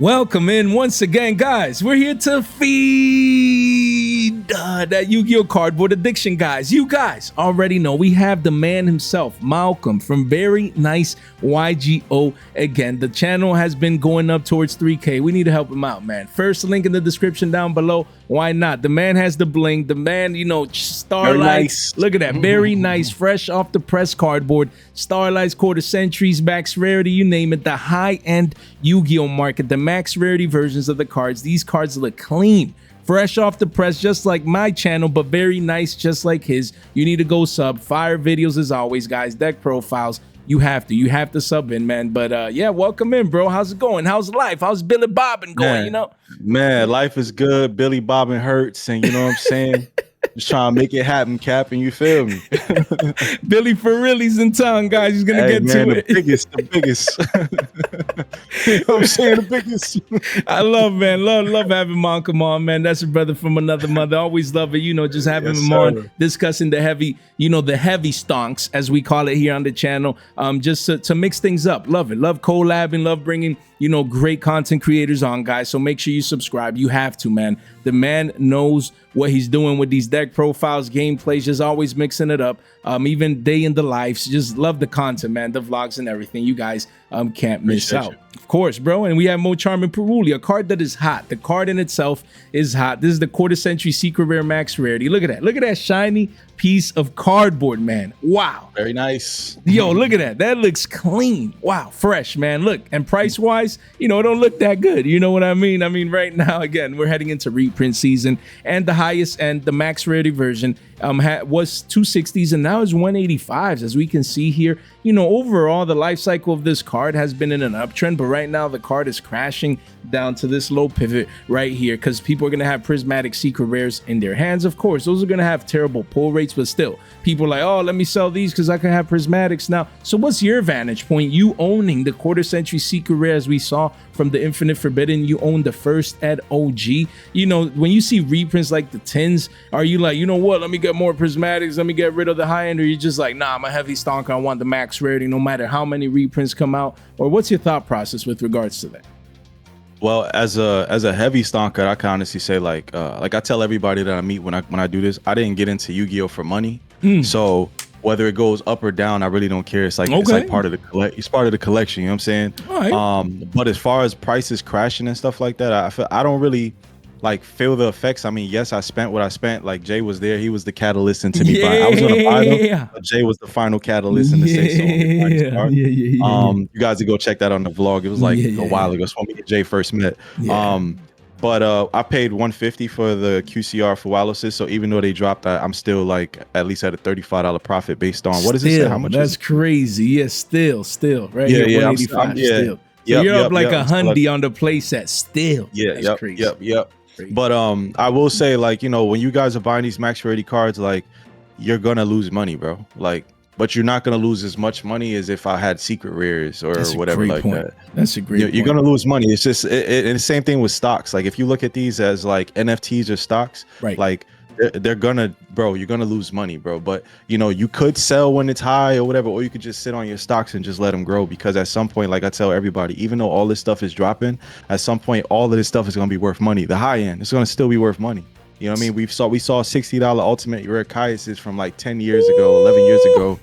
Welcome in once again, guys. We're here to feed that Yu-Gi-Oh cardboard addiction, guys. You guys already know we have the man himself, Malcolm, from Very Nice Yugioh. Again, the channel has been going up towards 3K. We need to help him out, man. First link in the description down below. Why not? The man has the bling. The man, you know, Starlight. Nice. Look at that. Very nice. Fresh off the press cardboard. Starlight's quarter centuries, Max Rarity, you name it. The high-end Yu-Gi-Oh market. The Max Rarity versions of the cards. These cards look clean. Fresh off the press, just like my channel, but very nice, just like his. You need to go sub. Fire videos as always, guys. Deck profiles. You have to sub in, man. But yeah, welcome in, bro. How's it going? How's life? How's Billy Bobbin going? Man, you know, man, life is good. Billy Bobbin hurts, and you know what I'm saying. Just trying to make it happen, Cap, and you feel me. Billy for really's in town, guys. He's gonna get to it. The biggest. You know what I'm saying? The biggest. I love, man. Love having Malcolm on, man. That's a brother from another mother. Always love it, you know, just having him on, discussing the heavy, you know, the heavy stonks, as we call it here on the channel. Just to mix things up. Love it. Love collabing, love bringing, you know, great content creators on, guys. So make sure you subscribe. You have to, man. The man knows what he's doing with these deck profiles, gameplays, just always mixing it up. Even day in the lives. Just love the content, man. The vlogs and everything. You guys can't miss out. Of course, bro. And we have Mulcharmy Peruli, a card that is hot. The card in itself is hot. This is the quarter century secret rare Max Rarity. Look at that. Look at that shiny piece of cardboard, man. Wow. Very nice. Yo, look at that. That looks clean. Wow. Fresh, man. Look, and price wise, you know, it don't look that good. You know what I mean? I mean, right now, again, we're heading into reprint season, and the highest and the Max Rarity version was 260s and now is 185s, as we can see here. You know, overall, the life cycle of this card has been in an uptrend, but right now the card is crashing down to this low pivot right here because people are going to have prismatic secret rares in their hands. Of course, those are going to have terrible pull rates, but still, people are like, oh, let me sell these because I can have prismatics now. So what's your vantage point? You owning the quarter century secret rare, as we saw from the Infinite Forbidden, you own the first ed OG. You know, when you see reprints like the 10s, are you like, you know what, let me get more prismatics, let me get rid of the high end, or you just like, nah, I'm a heavy stonker, I want the Max Rarity no matter how many reprints come out? Or what's your thought process with regards to that? Well, as a heavy stonker, I can honestly say, like I tell everybody that I meet when I do this, I didn't get into Yu-Gi-Oh for money. So whether it goes up or down, I really don't care. It's like it's like part of the collection. You know what I'm saying? All right. But as far as prices crashing and stuff like that, I don't really like feel the effects. I mean, yes, I spent what I spent. Like Jay was there, he was the catalyst into me buying. I was gonna buy them, but Jay was the final catalyst in the say so. You guys can go check that on the vlog. It was like a while ago. It's when me and Jay first met. But I paid $150 for the QCR for Valuation. So even though they dropped, I'm still like at least at a $35 profit based on what is it? How much? That's crazy. Yeah, still, right? Yeah, 185 still. So you're up like a $100 on the playset still. Yeah, crazy. But I will say, like, you know, when you guys are buying these Max Rarity cards, like, you're gonna lose money, bro. Like, but you're not gonna lose as much money as if I had secret rares or whatever like that. That's a great point. You're gonna lose money. It's just and the same thing with stocks. Like, if you look at these as like NFTs or stocks, like they're gonna, bro, you're gonna lose money, bro. But you know, you could sell when it's high or whatever, or you could just sit on your stocks and just let them grow, because at some point, like I tell everybody, even though all this stuff is dropping, at some point all of this stuff is gonna be worth money. The high end, it's gonna still be worth money. You know what I mean? We saw $60 ultimate rare Kaises from like 10 years ago, 11 years ago,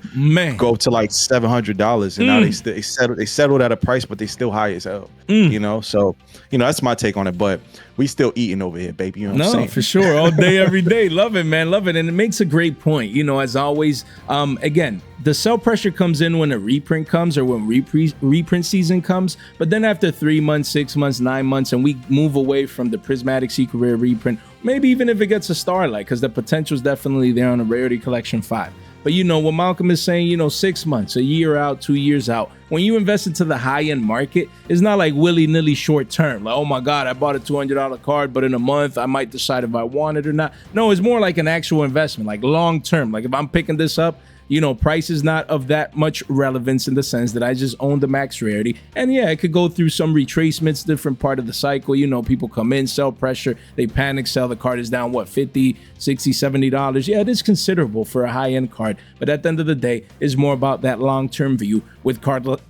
go to like $700, and now they settled at a price, but they still high as hell. You know, so you know, that's my take on it. But we still eating over here, baby. You know what I'm saying? For sure, all day, every day. Love it, man. Love it, and it makes a great point. You know, as always, again, the sell pressure comes in when a reprint comes or when reprint season comes. But then after 3 months, 6 months, 9 months, and we move away from the prismatic secret rare reprint, maybe even if it gets a Starlight, because the potential is definitely there on a Rarity Collection 5. But you know what Malcolm is saying, you know, 6 months, a year out, 2 years out, when you invest into the high-end market, it's not like willy-nilly short term. Like, oh my God, I bought a $200 card, but in a month I might decide if I want it or not. No, it's more like an actual investment, like long term. Like if I'm picking this up, you know, price is not of that much relevance in the sense that I just own the Max Rarity. And yeah, it could go through some retracements, different part of the cycle. You know, people come in, sell pressure, they panic sell, the card is down, what, $50, $60, $70? Yeah, it is considerable for a high-end card. But at the end of the day, it's more about that long-term view with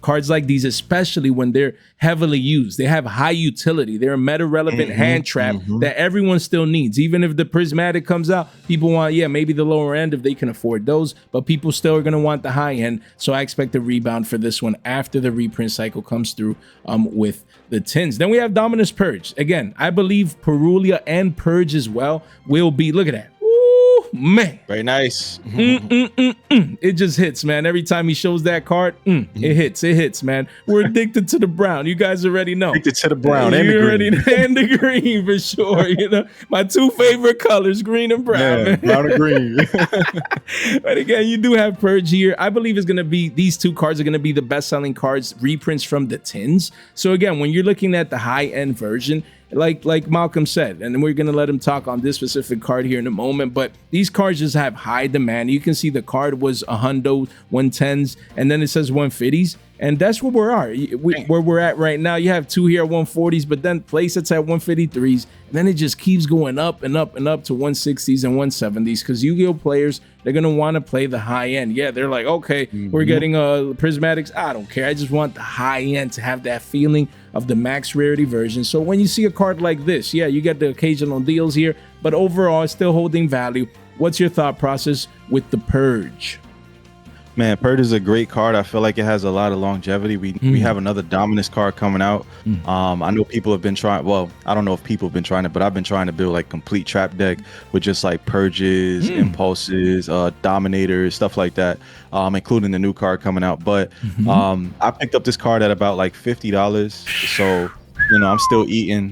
cards like these, especially when they're heavily used. They have high utility. They're a meta-relevant hand trap that everyone still needs. Even if the prismatic comes out, people want, maybe the lower end if they can afford those, but people still are going to want the high end. So I expect a rebound for this one after the reprint cycle comes through with the tins. Then we have Dominus Purge. Again, I believe Perulia and Purge as well will be, look at that. Man, very nice. It just hits, man. Every time he shows that card, it hits, man. We're addicted to the brown. You guys already know. Addicted to the brown and the green. And the green for sure. You know, my two favorite colors, green and brown. Yeah, brown and green. But again, you do have Purge here. I believe it's gonna be, these two cards are gonna be the best-selling cards, reprints from the tins. So again, when you're looking at the high-end version, like Malcolm said, and we're gonna let him talk on this specific card here in a moment, but these cards just have high demand. You can see the card was a hundo, 110s, and then it says 150s, and that's where where we're at right now. You have two here at 140s, but then playsets at 153s, and then it just keeps going up and up and up to 160s and 170s, because Yu-Gi-Oh players, they're gonna want to play the high end. Yeah, they're like, okay, we're getting prismatics. I don't care. I just want the high end to have that feeling of the max rarity version. So when you see a card like this, you get the occasional deals here, but overall it's still holding value. What's your thought process with the Purge? Man, Purge is a great card. I feel like it has a lot of longevity. We have another Dominus card coming out. I know people have been trying, well, I don't know if people have been trying it, but I've been trying to build like complete trap deck with just like Purges, Impulses, Dominators, stuff like that, including the new card coming out. But I picked up this card at about like $50. So, you know, I'm still eating,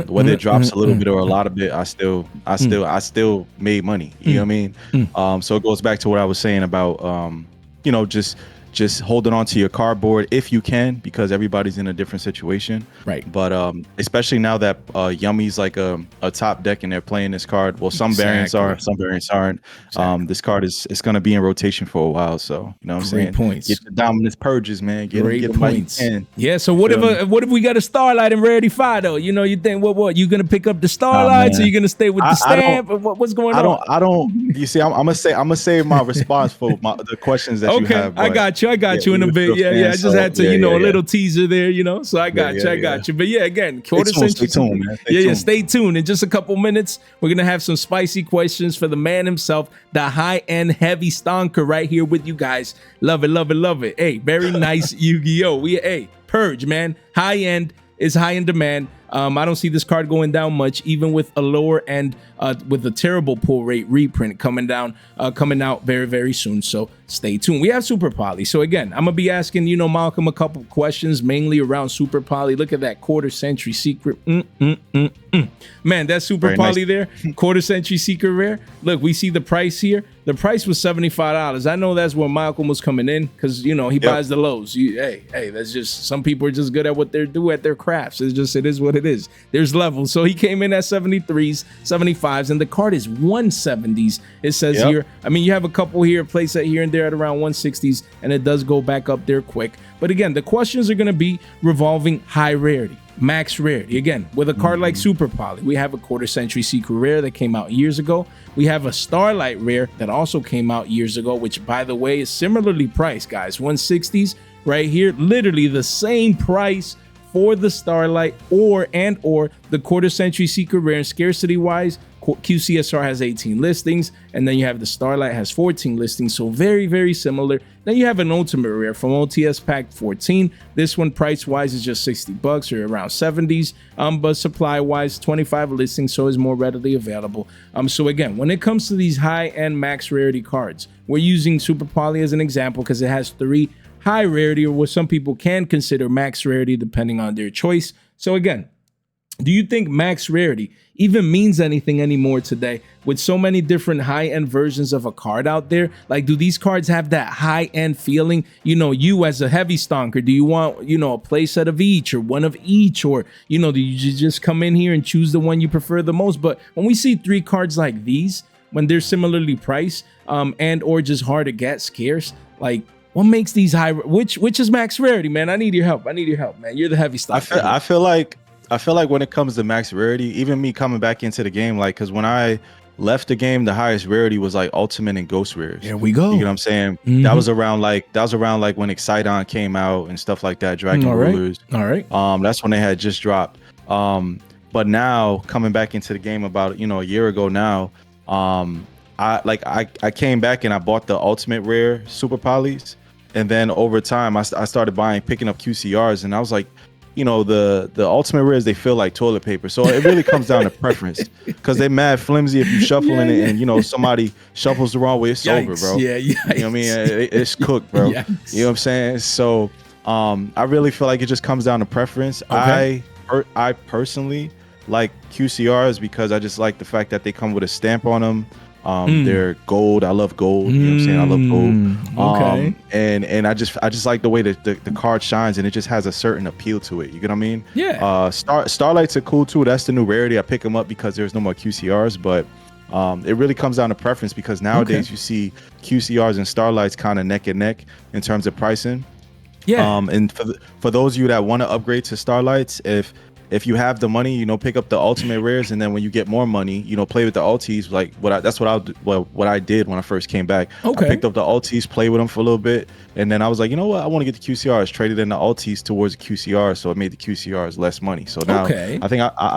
whether it drops a little bit or a lot of it, I still made money. You know what I mean? So it goes back to what I was saying about, you know, just holding on to your cardboard if you can, because everybody's in a different situation. Right. But especially now that Yummy's like a top deck and they're playing this card. Well, some variants are, some variants aren't. This card is going to be in rotation for a while. So, you know what I'm saying? Points. Get the Dominus Purges, man. Get them points. Yeah, so what if we got a Starlight in Rarity 5 though? You know, you think what you gonna pick up the Starlights, or you gonna stay with the stamp? What's going on? I don't you see, I'm gonna save my response for the questions that you have. I got you in a bit. I just had to, a little teaser there, so I got you. But again, quarter century. Stay tuned, man. Stay tuned. In just a couple minutes, we're gonna have some spicy questions for the man himself, the high-end heavy stonker right here with you guys. Love it. Hey, very nice Yu-Gi-Oh. Purge, man. High end is high in demand. I don't see this card going down much, even with a lower end, with a terrible pull rate reprint coming out very, very soon. So stay tuned. We have Super Poly. So again, I'm gonna be asking, Malcolm, a couple questions, mainly around Super Poly. Look at that quarter century secret. Man, that Super Very Poly nice. there, quarter century secret rare. Look, we see the price here. The price was $75. I know that's where Malcolm was coming in, because he buys the lows. Hey, that's just, some people are just good at what they do at their crafts. It is what it is. There's levels. So he came in at 73s, 75s, and the card is 170s. It says here. I mean, you have a couple here, place at here and there at around 160s, and it does go back up there quick. But again, the questions are going to be revolving high rarity, max rarity. Again, with a card like Super Poly, we have a quarter century secret rare that came out years ago. We have a Starlight rare that also came out years ago, which, by the way, is similarly priced, guys. 160s right here, literally the same price for the Starlight or the quarter century secret rare. And scarcity wise, QCSR has 18 listings, and then you have the Starlight has 14 listings, so very, very similar. Then you have an ultimate rare from OTS Pack 14. This one price wise is just $60 or around 70s, but supply wise 25 listings, so is more readily available. So again, when it comes to these high end max rarity cards, we're using Super Poly as an example because it has 3 high rarity, or what some people can consider max rarity depending on their choice. So again, do you think max rarity even means anything anymore today with so many different high-end versions of a card out there? Like, do these cards have that high-end feeling? You as a heavy stonker, do you want, a play set of each or one of each? Or, do you just come in here and choose the one you prefer the most? But when we see 3 cards like these, when they're similarly priced and or just hard to get, scarce, like, what makes these high, which is max rarity, man? I need your help, man. You're the heavy stonker. I feel like when it comes to max rarity, even me coming back into the game, like, because when I left the game, the highest rarity was like Ultimate and Ghost Rares. There we go. You know what I'm saying? That was around like when Exciton came out and stuff like that. Dragon Rulers. All right. That's when they had just dropped. But now coming back into the game about a year ago now, I came back and I bought the Ultimate Rare Super Polys, and then over time I started picking up QCRs, and I was like, the Ultimate Rares, they feel like toilet paper. So it really comes down to preference, because they mad flimsy if you shuffling it and somebody shuffles the wrong way, it's over, bro. Yeah, you know what I mean? It's cooked, bro. Yikes. You know what I'm saying? So I really feel like it just comes down to preference. Okay. I personally like QCRs because I just like the fact that they come with a stamp on them. They're gold. I love gold. You know what I'm saying? I love gold. Okay. And I just like the way that the card shines, and it just has a certain appeal to it. You get what I mean? Yeah. Starlights are cool too. That's the new rarity. I pick them up because there's no more QCRs, but it really comes down to preference, because nowadays you see QCRs and Starlights kind of neck and neck in terms of pricing. Yeah. And for those of you that want to upgrade to Starlights, if you have the money, pick up the Ultimate Rares, and then when you get more money, play with the ultis. Like what I did when I first came back. Okay. I picked up the ultis, played with them for a little bit, and then I was like, you know what? I want to get the QCRs, traded in the ultis towards the QCRs, so it made the QCRs less money. So now I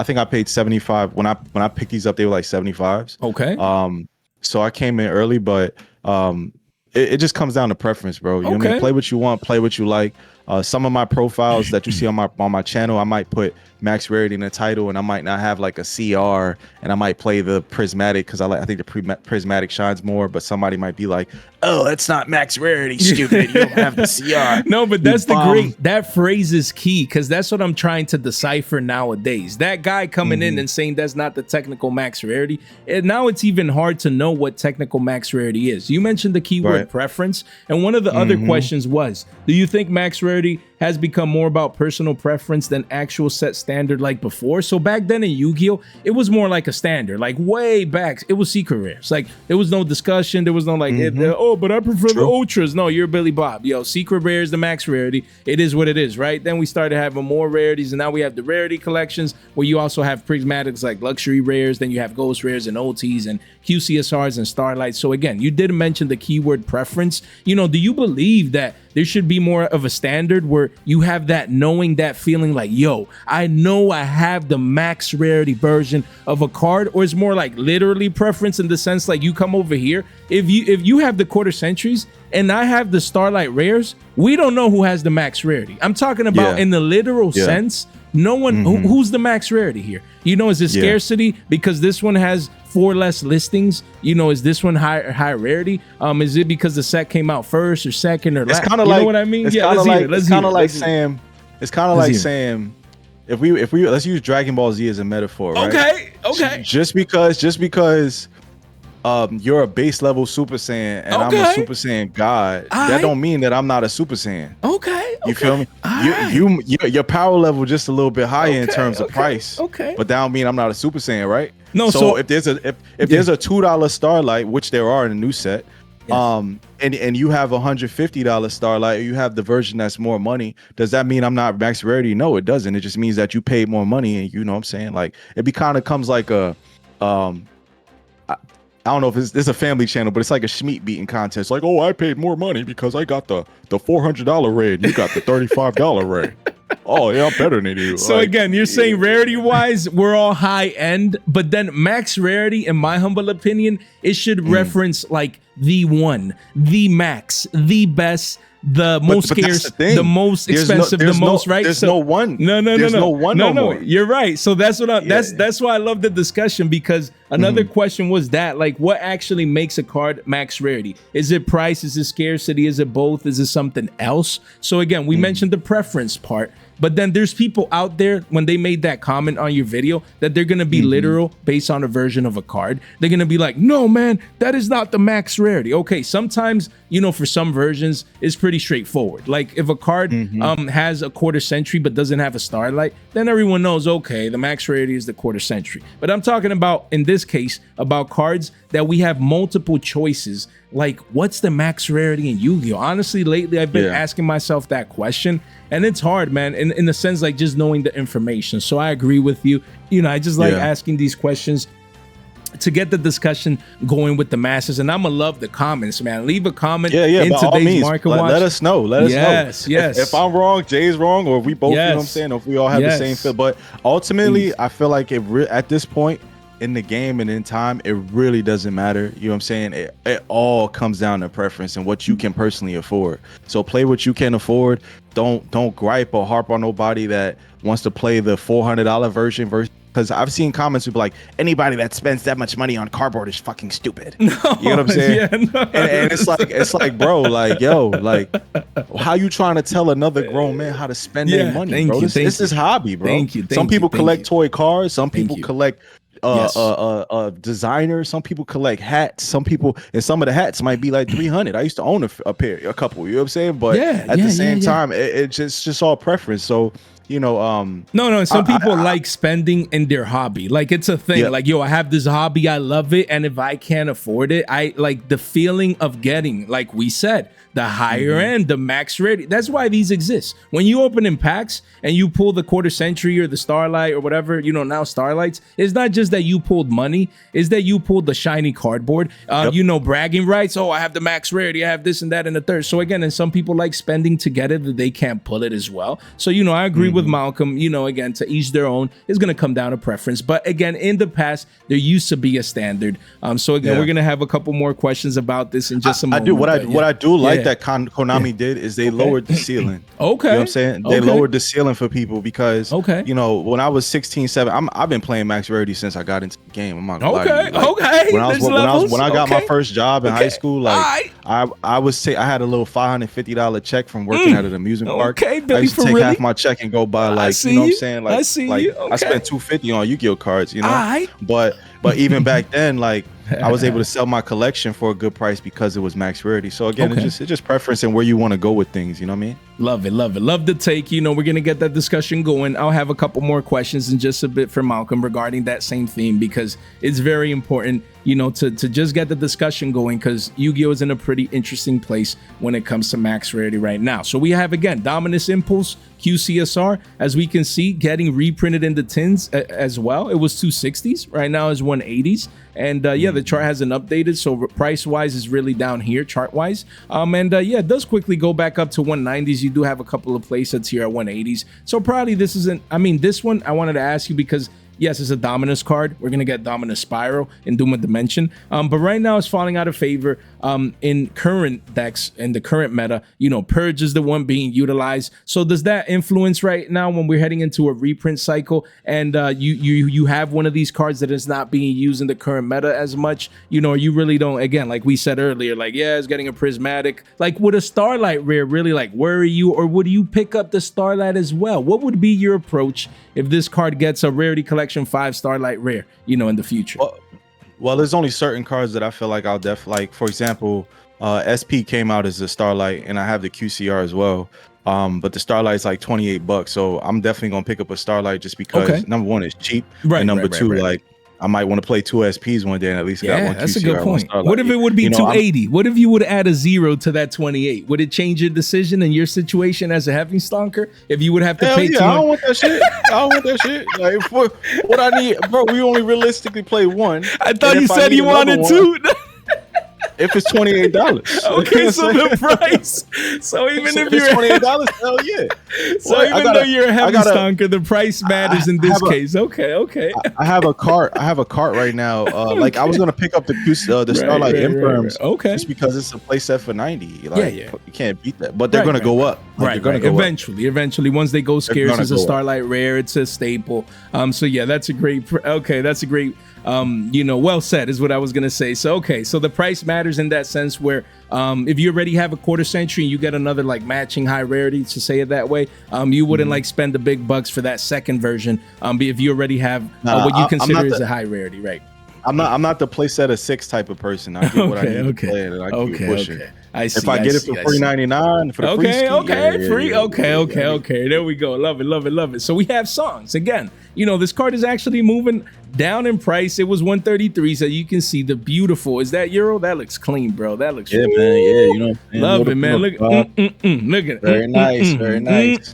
think I paid 75 when I picked these up. They were like 75s. Okay. So I came in early, but it just comes down to preference, bro. You know what I mean? Play what you want, play what you like. Some of my profiles that you see on my channel, I might put Max Rarity in the title, and I might not have like a CR, and I might play the Prismatic because I think the Prismatic shines more. But somebody might be like, "Oh, that's not Max Rarity, stupid. You don't have the CR." No, but that's that phrase is key, because that's what I'm trying to decipher nowadays. That guy coming in and saying that's not the technical Max Rarity, and now it's even hard to know what technical Max Rarity is. You mentioned the keyword preference, and one of the other questions was, do you think Max Rarity has become more about personal preference than actual set standard like before? So back then in Yu-Gi-Oh, it was more like a standard, like way back, it was secret rares. Like there was no discussion, there was no like, but I prefer the ultras. No, you're Billy Bob. Yo, secret rares, the Max Rarity. It is what it is, right? Then we started having more rarities, and now we have the rarity collections where you also have prismatics like luxury rares, then you have ghost rares and OTs and QCSRs and starlights. So again, you did mention the keyword preference. Do you believe that there should be more of a standard where you have that knowing, that feeling like, yo, I know I have the Max Rarity version of a card? Or it's more like literally preference in the sense like you come over here, if you have the quarter centuries and I have the Starlight Rares, we don't know who has the Max Rarity. I'm talking about in the literal sense. No one who's the Max Rarity here. Is it scarcity because this one has 4 less listings? Is this one high rarity? Is it because the set came out first or second or last? It's kind of like, know what I mean? It's kind of like saying if we let's use Dragon Ball Z as a metaphor, right? Okay. Just because you're a base level Super Saiyan and I'm a Super Saiyan God, that don't mean that I'm not a Super Saiyan. You feel me? Your power level just a little bit higher in terms of price. But that don't mean I'm not a Super Saiyan, right? No. So if there's a $2 Starlight, which there are in the new set, and you have $150 Starlight, or you have the version that's more money, does that mean I'm not Max Rarity? No, it doesn't. It just means that you paid more money, and you know what I'm saying? Like it kind of comes like a I don't know if it's a family channel, but it's like a Schmeat beating contest. Like, oh, I paid more money because I got the $400 raid. You got the $35 raid. Oh, yeah, I'm better than you. So again, you're saying rarity-wise, we're all high-end, but then Max Rarity, in my humble opinion, it should reference like the one, the max, the best, the most scarce, the most expensive, the most right. There's no one. No. You're right. So that's what that's why I love the discussion, because another question was that, like, what actually makes a card Max Rarity? Is it price? Is it scarcity? Is it both? Is it something else? So again, we mentioned the preference part. But then there's people out there, when they made that comment on your video, that they're going to be literal based on a version of a card. They're going to be like, no, man, that is not the Max Rarity. Okay, sometimes, for some versions, it's pretty straightforward. Like if a card has a quarter century but doesn't have a Starlight, then everyone knows, okay, the Max Rarity is the quarter century. But I'm talking about, in this case, about cards that we have multiple choices. Like, what's the Max Rarity in Yu-Gi-Oh? Honestly, lately, I've been asking myself that question, and it's hard, man, in the sense, like, just knowing the information. So I agree with you. I just like asking these questions to get the discussion going with the masses. And I'm gonna love the comments, man. Leave a comment by in all today's means, market watch. let us know. Let us know. Yes. If I'm wrong, Jay's wrong, or we both, you know what I'm saying, or if we all have the same feel. But ultimately, I feel like at this point in the game and in time, it really doesn't matter. You know what I'm saying? It all comes down to preference and what you can personally afford. So play what you can afford. Don't gripe or harp on nobody that wants to play the $400 version versus, because I've seen comments who be like, anybody that spends that much money on cardboard is fucking stupid. No, you know what I'm saying? And it's like, bro, like, yo, like, how you trying to tell another grown man how to spend their money, bro? This is hobby, bro. Some people collect toy cars. Some people collect designers. Some people collect hats. Some of the hats might be like 300. I used to own a couple. You know what I'm saying? But at the same time, it's just all preference. So, you know, no. Some people like spending in their hobby. Like, it's a thing. Like, yo, I have this hobby, I love it, and if I can't afford it, I like the feeling of getting, like we said, the higher end, the max rarity. That's why these exist. When you open in packs and you pull the quarter century or the starlight or whatever, you know, now starlights, it's not just that you pulled money, it's that you pulled the shiny cardboard, you know, bragging rights. Oh, I have the max rarity, I have this and that and the third. So again, and some people like spending together that they can't pull it as well. So, you know, I agree with Malcolm, you know, again, to each their own. It's going to come down to preference. But again, in the past, there used to be a standard. So again, we're going to have a couple more questions about this in just a moment. What I do like that Konami did is they lowered the ceiling. Okay. You know what I'm saying? They lowered the ceiling for people because, you know, when I was 16, 17, I've been playing Max Rarity since I got into the game. I'm not gonna lie to you. Like, when I got my first job in high school, like I had a little $550 check from working at an amusement park. I used to take half my check and go buy, like, you know what I'm saying? Like, I spent $250 on Yu-Gi-Oh cards, you know? But even back then, like, I was able to sell my collection for a good price because it was max rarity. So again, it's just preference and where you want to go with things. You know what I mean? Love it. Love the take. You know, we're going to get that discussion going. I'll have a couple more questions in just a bit for Malcolm regarding that same theme, because it's very important, you know, to just get the discussion going, because Yu-Gi-Oh is in a pretty interesting place when it comes to max rarity right now. So we have, again, Dominus Impulse, QCSR, as we can see, getting reprinted in the tins as well. It was 260s. Right now is 180s. And the chart hasn't updated, so price-wise is really down here, chart-wise. It does quickly go back up to 190s. You do have a couple of play sets here at 180s. So probably this isn't, I mean, this one I wanted to ask you because, yes, it's a Dominus card. We're going to get Dominus Spiral in Doom of Dimension. But right now it's falling out of favor in current decks, in the current meta. You know, Purge is the one being utilized. So does that influence right now when we're heading into a reprint cycle and you have one of these cards that is not being used in the current meta as much? You know, you really don't, again, like we said earlier, like, yeah, it's getting a prismatic. Like, would a Starlight rare really like worry you, or would you pick up the Starlight as well? What would be your approach if this card gets a Rarity Collection 5 Starlight rare, you know, in the future? Well, there's only certain cards that I feel like I'll like, for example, SP came out as a Starlight, and I have the QCR as well. But the Starlight's like $28, so I'm definitely gonna pick up a Starlight just because number one, it's cheap, and number two, like, I might want to play two SPs one day and at least got one QCR. That's a good point. What if it would be 280? What if you would add a 0 to that 28? Would it change your decision in your situation as a heavy stonker? If you would have to pay I don't want that shit. I don't want that shit. Like, for what I need, bro, we only realistically play one. I thought you said you wanted two. If it's $28, okay, so the price. So even if you're $28, hell yeah. So even though you're a heavy stonker, the price matters in this case. Okay. I have a cart. Right now. Like, I was gonna pick up the Starlight Imperms. Okay. Just because it's a playset for 90. Like, you can't beat that. But they're gonna go up. Like, they're gonna go eventually. Once they go scarce, it's a Starlight rare. It's a staple. So yeah, that's a great. That's a great. Well said is what I was gonna say. So so the price matters in that sense, where if you already have a quarter century and you get another like matching high rarity, to say it that way, you wouldn't like spend the big bucks for that second version. If you already have what you consider is a high rarity, right? I'm not the playset of 6 type of person. I get what I need to play, and I keep pushing. I see. If I get it for $3.99 for the free ski, okay. There we go. Love it. So we have songs again. You know, this card is actually moving down in price. It was 133, so you can see the beautiful. Is that Euro? That looks clean, bro. That looks man. Yeah, you know. Love it, man. Look at very nice.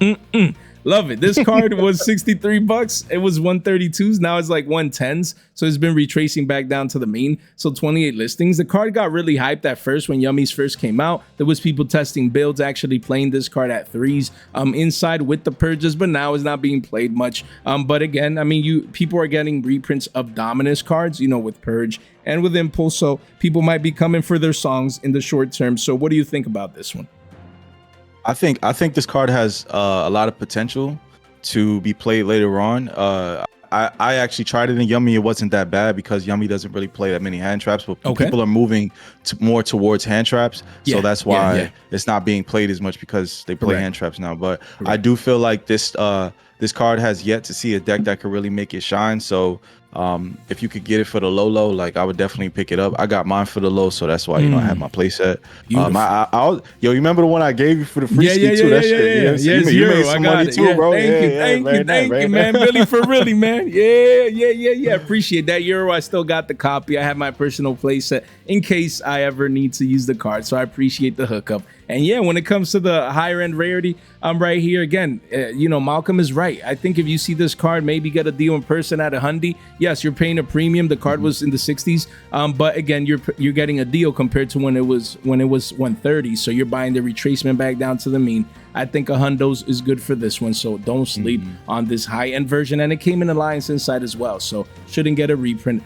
Love it. This card was 63 bucks. It was 132s. Now it's like 110s. So it's been retracing back down to the mean. So 28 listings. The card got really hyped at first when Yummies first came out. There was people testing builds, actually playing this card at threes inside with the purges, but now it's not being played much. But again, I mean, people are getting reprints of Dominus cards, you know, with Purge and with Impulse. So people might be coming for their songs in the short term. So what do you think about this one? I think this card has a lot of potential to be played later on. I actually tried it in Yummy. It wasn't that bad because Yummy doesn't really play that many hand traps, but people are moving more towards hand traps. So that's why it's not being played as much because they play hand traps now. But I do feel like this card has yet to see a deck that could really make it shine. So if you could get it for the low, like I would definitely pick it up. I got mine for the low, so that's why, you know, I have my playset. Yo, you remember the one I gave you for the free ski too? That shit, you made some money too, bro. Thank you, man. Really for really, man. Yeah. Appreciate that. Euro, I still got the copy. I have my personal playset in case I ever need to use the card. So I appreciate the hookup. And yeah, when it comes to the higher end rarity, I'm right here again. You know, Malcolm is right. I think if you see this card, maybe get a deal in person at $100. Yes, you're paying a premium. The card was in the 60s, but again, you're getting a deal compared to when it was 130. So you're buying the retracement back down to the mean. I think $100 is good for this one. So don't sleep on this high end version, and it came in Alliance inside as well. So shouldn't get a reprint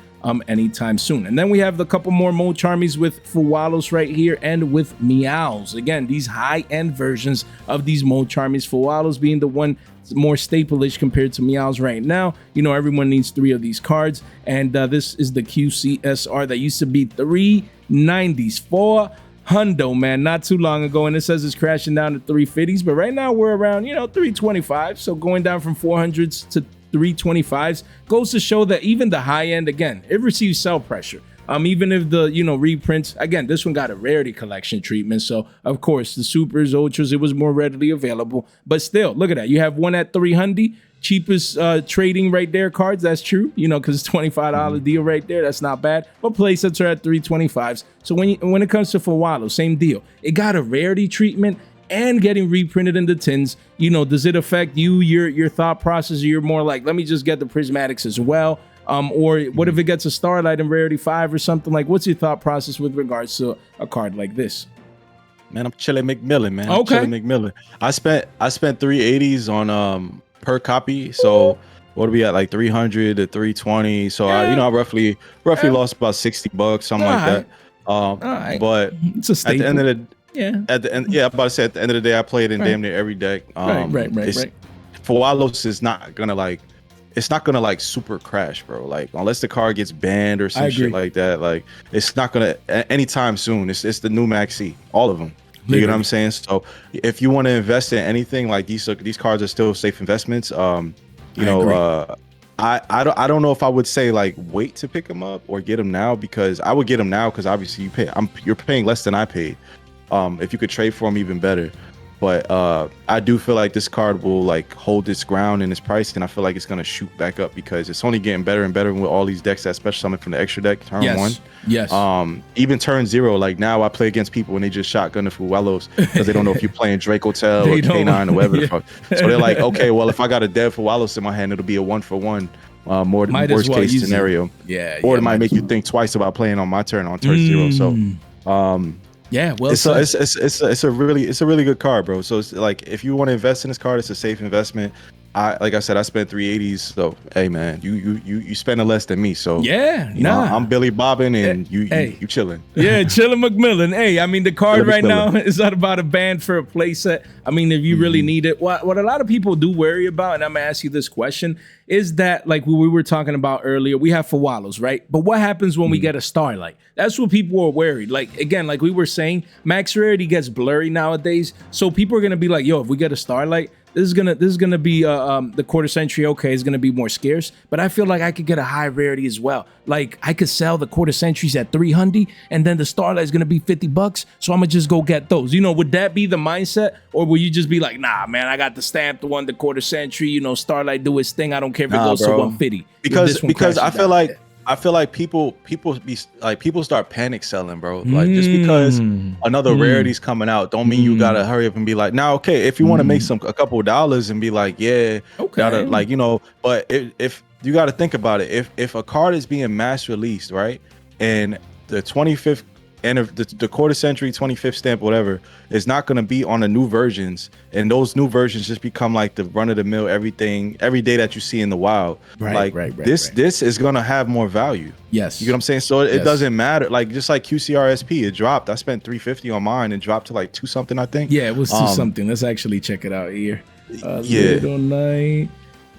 anytime soon. And then we have the couple more Mulcharmies with Fuwalos right here and with Meows. Again, these high-end versions of these Mulcharmies, Fuwalos being the one more staple-ish compared to Meows right now. You know, everyone needs 3 of these cards. And this is the QCSR that used to be 390s. 400, man, not too long ago. And it says it's crashing down to 350s. But right now we're around, you know, 325. So going down from 400s to 325s goes to show that even the high end, again, it receives sell pressure. Even if the, you know, reprints, again, this one got a rarity collection treatment. So of course the supers, ultras, it was more readily available, but still, look at that. You have one at 300, cheapest trading right there cards. That's true, you know, because it's $25 deal right there. That's not bad. But playsets are at 325s. So when it comes to Fuwalo, same deal. It got a rarity treatment and getting reprinted in the tins. You know, does it affect you, your thought process? You're more like, let me just get the prismatics as well. Or what if it gets a Starlight in rarity 5 or something? Like, what's your thought process with regards to a card like this? Man, I'm chilling McMillan, man. I'm chilling McMillan. I spent 380s on per copy. So what are we at, like 300 to 320? So I roughly lost about $60, something like that. But it's a staple. At the end of the at the end, I'm about to say at the end of the day, I played in damn near every deck. Right. Fuwalos is not gonna like, it's not gonna like super crash, bro. Like unless the card gets banned or some shit like that, like it's not gonna anytime soon. It's the new Maxi, all of them. You know what I'm saying? So if you want to invest in anything, like these cards are still safe investments. I don't know if I would say like wait to pick them up or get them now, because I would get them now because obviously you're paying less than I paid. If you could trade for them, even better. But I do feel like this card will like hold its ground in its price, and I feel like it's gonna shoot back up because it's only getting better and better with all these decks, especially something from the extra deck turn 1. Yes. Even turn 0. Like now, I play against people when they just shotgun the Fuwalos because they don't know if you're playing Dracotail or K9 or whatever the fuck. So they're like, okay, well, if I got a dead Fuwalos in my hand, it'll be a 1-for-1. More worst case scenario. Or it might make you think twice about playing on my turn on turn 0. So. Yeah, well, it's a really good card, bro. So it's like if you want to invest in this card, it's a safe investment. Like I said, I spent 380s. So hey, man, you spending less than me. So I'm Billy Bobbin, and you chilling. Yeah, chilling McMillan. Hey, I mean the card right now is not about a ban for a playset. I mean, if you really need it, what a lot of people do worry about, and I'm gonna ask you this question, is that like we were talking about earlier, we have Fuwalos, right? But what happens when we get a Starlight? That's what people are worried. Like again, like we were saying, Max Rarity gets blurry nowadays, so people are gonna be like, yo, if we get a Starlight, this is gonna be the quarter century. Okay, is gonna be more scarce, but I feel like I could get a high rarity as well. Like I could sell the quarter centuries at 300, and then the Starlight is gonna be $50. So I'm gonna just go get those. You know, would that be the mindset, or will you just be like, nah, man, I got the stamped one, the quarter century. You know, Starlight do its thing. I don't care if it goes to 150. Because I feel like I feel like people start panic selling, bro. Like just because another rarity's coming out, don't mean you gotta hurry up and be like, now, okay, if you want to make a couple $, and be like, yeah, gotta, like, you know, but if you got to think about it, if a card is being mass released, right, and the 25th and the quarter century 25th stamp, whatever, is not going to be on the new versions, and those new versions just become like the run-of-the-mill everything every day that you see in the wild, this is going to have more value. Yes, you know what I'm saying? So it doesn't matter, like just like QCRSP, it dropped. I spent $350 on mine and dropped to like 2 something, I think. Yeah, it was 2 something. Let's actually check it out here. Little Night.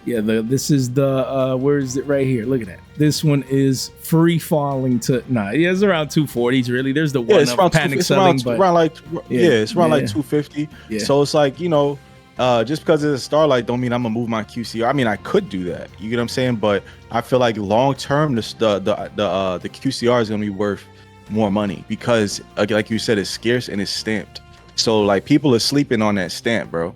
Yeah, this is the where is it? Right here. Look at that. This one is free falling to it's around 240s really. There's the one of panic selling, but around like it's around like 250. Yeah. So it's like, you know, just because it's a Starlight don't mean I'm gonna move my QCR. I mean, I could do that. You get what I'm saying? But I feel like long term the QCR is gonna be worth more money because like you said, it's scarce and it's stamped. So like people are sleeping on that stamp, bro.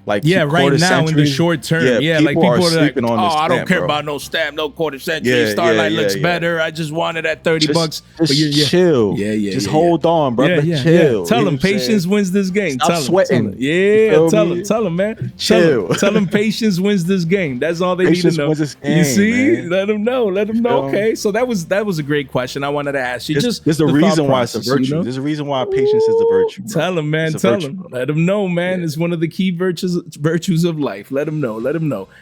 Like right now in the short term, like people are like, on I don't care about no stamp, no quarter century. Starlight looks better. I just wanted at $30. Just chill. Just hold on, brother. Chill. Tell them patience wins this game. Stop sweating. Tell them, man. Chill. Tell them patience wins this game. That's all they need to know. You see? Let them know. Okay, so that was a great question. I wanted to ask you. Just there's a reason why it's a virtue. There's a reason why patience is a virtue. Tell them, man. Tell them. Let them know, man. It's one of the key virtues of life. Let them know.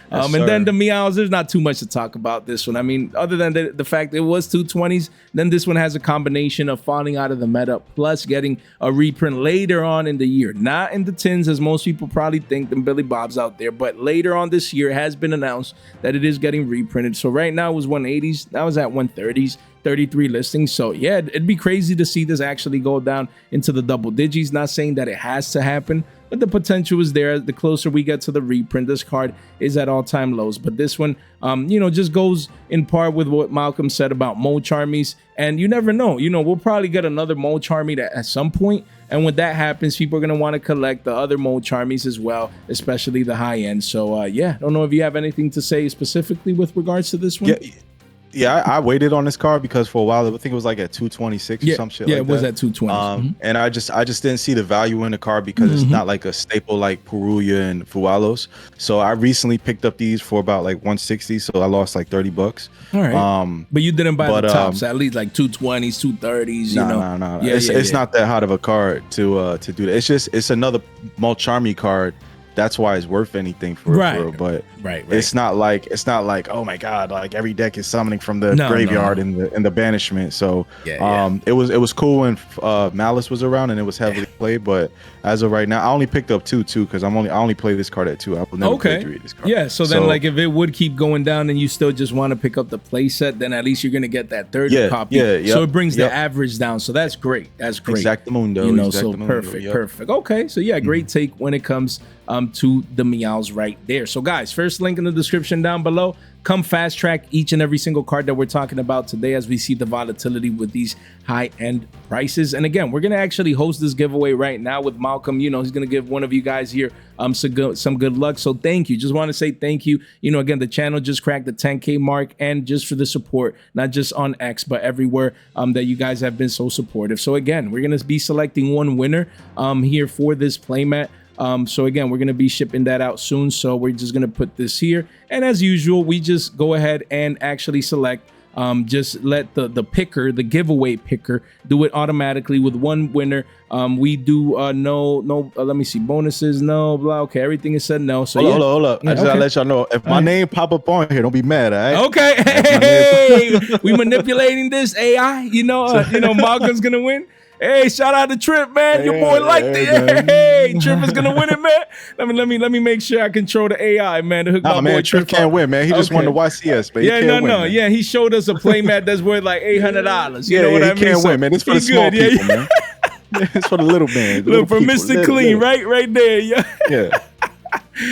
And then the Meows, there's not too much to talk about this one. I mean, other than the fact it was 220s, then this one has a combination of falling out of the meta plus getting a reprint later on in the year, not in the tins as most people probably think, them Billy Bobs out there, but later on this year has been announced that it is getting reprinted. So right now it was 180s, now it's at 130s, 33 listings. So yeah, it'd be crazy to see this actually go down into the double digits. Not saying that it has to happen, but the potential is there. The closer we get to the reprint, this card is at all-time lows. But this one, just goes in part with what Malcolm said about Mulcharmies. And you never know. You know, we'll probably get another Mulcharmy at some point. And when that happens, people are going to want to collect the other Mulcharmies as well, especially the high end. So, I don't know if you have anything to say specifically with regards to this one. Yeah, I waited on this card because for a while I think it was like at 226 or some shit. Yeah, it was at 220. And I just didn't see the value in the card because it's not like a staple like Purulia and Fualos. So I recently picked up these for about like 160. So I lost like $30. All right. But you didn't buy the tops, at least like 220s, 230s. No. It's not that hot of a card to do that. It's another Mulcharmy card. That's why it's worth anything for real. But it's not like oh my god, like every deck is summoning from the graveyard in the banishment. So it was cool when Malice was around and it was heavily played. But as of right now, I only picked up 2 because I only play this card at 2. I will never play 3 of this card. Yeah. So then like if it would keep going down and you still just want to pick up the play set, then at least you're gonna get that third copy. So it brings the average down. So that's great. That's great. Exactamundo. So perfect. Okay. So yeah, great take when it comes to the Meows right there. So guys, first link in the description down below. Come fast track each and every single card that we're talking about today as we see the volatility with these high-end prices. And again, we're going to actually host this giveaway right now with Malcolm. He's going to give one of you guys here some good luck. So thank you. Just want to say thank you. Again, the channel just cracked the 10K mark, and just for the support, not just on X, but everywhere that you guys have been so supportive. So again, we're going to be selecting one winner here for this playmat. So again, we're going to be shipping that out soon. So we're just going to put this here. And as usual, we just go ahead and actually select, just let the picker, the giveaway picker, do it automatically with one winner. We do let me see, bonuses, no, blah. Okay, everything is said no. So hold up. I just gotta let y'all know, if my name pop up on here, don't be mad, all right? Okay. Hey, we manipulating this AI. Malcolm's going to win. Hey, shout out to Trip, man. Your boy liked it. Hey, Trip is gonna win it, man. Let me make sure I control the AI, man. To hook my boy Trip can't win, man. He just won the YCS, man. Yeah, he showed us a playmat that's worth like $800. You know what I mean? He can't win, man. It's for the small people, man. It's for the little man. Look, for Mr. Clean, right there, yeah. Yeah.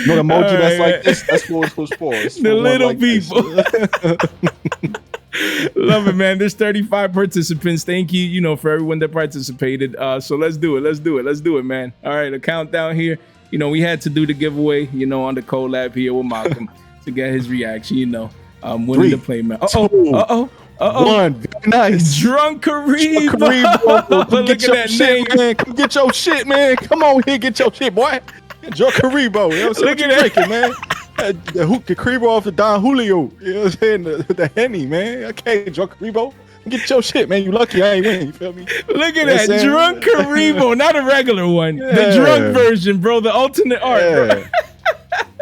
The emoji that's like this, that's what it's for. The little people. Love it, man. There's 35 participants. Thank you, for everyone that participated. So let's do it, man. All right, a countdown here. We had to do the giveaway, on the collab here with Malcolm to get his reaction, winning the playmat. One, very nice. Drunkarebo. Come Look get at your that shit, name. man. Come get your shit, man. Come on here, get your shit, boy. Drunkarebo. You know what I'm saying? Look What you at drinking, man? The Carebo off the Don Julio. You know what I'm saying? The Henny, man. Okay, Drunkarebo. Get your shit, man. You lucky I ain't win. You feel me? Look at that. Drunkarebo. Not a regular one. Yeah. The drunk version, bro. The alternate art, bro.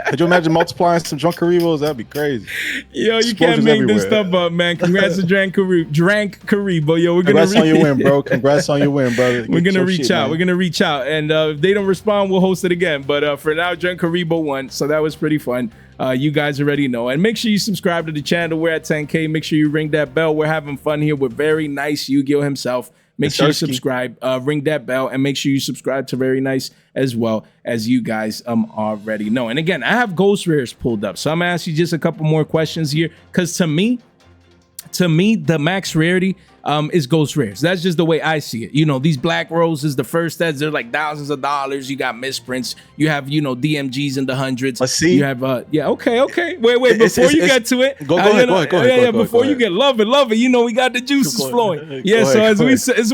Could you imagine multiplying some Drunkarebos? That'd be crazy. Yo, you Explosions can't make this everywhere. stuff up, man. Congrats to Drunkarebo. Yo, we're gonna Congrats on your win, bro. Congrats on your win, brother. We're Get gonna your reach shit, out. man. We're gonna reach out, and if they don't respond, we'll host it again. But for now, Drunkarebo won, so that was pretty fun. You guys already know, and make sure you subscribe to the channel. We're at 10K. Make sure you ring that bell. We're having fun here with very nice Yugioh himself. Make sure you subscribe, ring that bell, and make sure you subscribe to Very Nice as well, as you guys already know. And again, I have Ghost Rares pulled up, so I'm gonna ask you just a couple more questions here, because to me, the Max Rarity is Ghost Rares. That's just the way I see it. You know, these black roses, the first sets, they're like thousands of dollars. You got misprints. You have, you know, DMGs in the hundreds. Let's see. You have, yeah, okay. Wait, before you get to it. Go ahead. Before you get love it. You know, we got the juices flowing. Yeah, so as we said, it's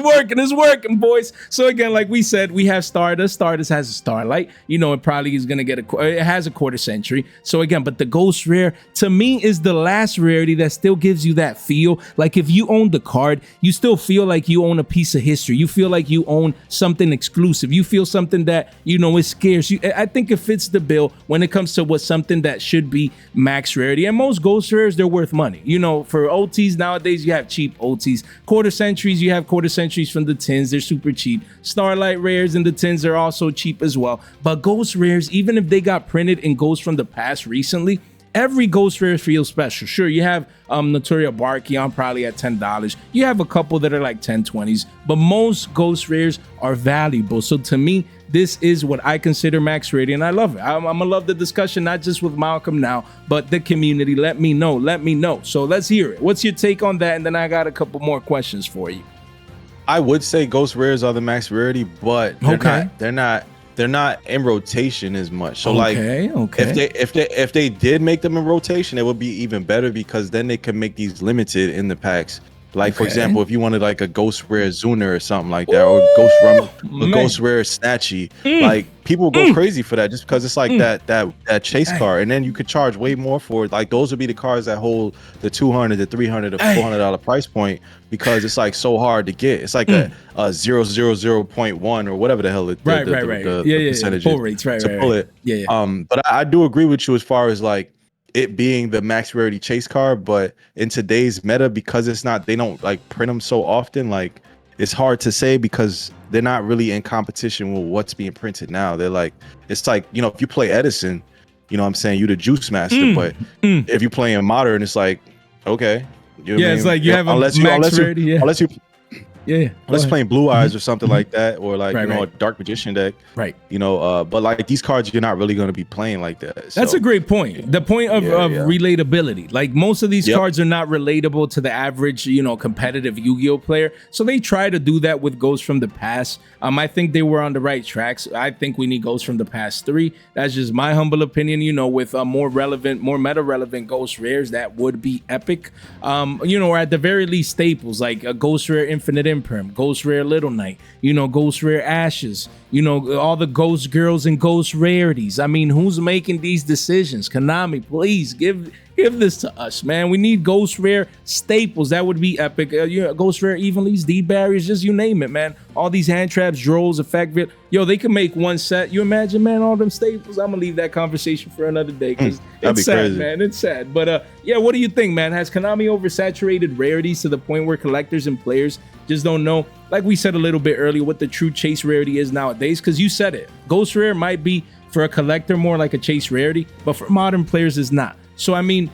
working, boys. So again, like we said, we have Stardust. Stardust has a Starlight. You know, it probably is going to get it has a quarter century. So again, but the Ghost Rare, to me, is the last rarity that still gives you that feel. Like if you own the card, you still feel like you own a piece of history. You feel like you own something exclusive. You feel something that, you know, is scarce. I think it fits the bill when it comes to what something that should be Max Rarity. And most Ghost Rares, they're worth money. You know, for OTs nowadays, you have cheap OTs. Quarter centuries, you have quarter centuries from the tins. They're super cheap. Starlight Rares and the tins are also cheap as well. But Ghost Rares, even if they got printed in Ghosts from the past recently, every Ghost Rare feels special. Sure, you have Notoria Barkion probably at $10. You have a couple that are like 10, 20s, but most Ghost Rares are valuable. So to me, this is what I consider Max Rarity, and I love it. I'm gonna love the discussion, not just with Malcolm now, but the community. Let me know. So let's hear it. What's your take on that? And then I got a couple more questions for you. I would say Ghost Rares are the Max Rarity, but they're not in rotation as much. So if they did make them in rotation, it would be even better, because then they could make these limited in the packs. Like for example, if you wanted like a Ghost Rare Zuner or something like that, or Ghost Rare Snatchy, like people go crazy for that, just because it's like that chase card, and then you could charge way more for it. Like those would be the cards that hold the $200, the $300, the $400 price point, because it's like so hard to get. It's like a 0.1 or whatever the hell the percentage pull rates, pull it. But I do agree with you as far as like it being the Max Rarity chase card, but in today's meta, because they don't like print them so often, like it's hard to say, because they're not really in competition with what's being printed now. They're like, it's like, you know, if you play Edison, you know what I'm saying, you the juice master, but if you play in modern, it's like, okay. You know it's like you have a Max Rarity, unless playing Blue Eyes or something like that, or like a Dark Magician deck, you know, but like these cards you're not really going to be playing like that. That's a great point. The point of relatability. Like most of these cards are not relatable to the average, you know, competitive Yu-Gi-Oh player, so they try to do that with Ghosts from the Past. I think they were on the right tracks. I think we need Ghosts from the Past 3. That's just my humble opinion. You know, with more relevant, more meta relevant Ghost Rares, that would be epic. You know, or at the very least staples like a Ghost Rare Infinite Imperm, Ghost Rare Little Knight, you know, Ghost Rare Ashes, you know, all the Ghost Girls and Ghost Rarities. I mean, who's making these decisions? Konami, please give this to us, man. We need Ghost Rare staples. That would be epic. Ghost Rare Evenleys, D-Barriers, just you name it, man. All these hand traps, Drolls, Effect Vid. Yo, they can make one set. You imagine, man, all them staples. I'm gonna leave that conversation for another day, because it's sad, crazy, man. It's sad. But yeah, what do you think, man? Has Konami oversaturated rarities to the point where collectors and players just don't know, like we said a little bit earlier, what the true chase rarity is nowadays? Because you said it. Ghost Rare might be for a collector more like a chase rarity, but for modern players it's not. So I mean,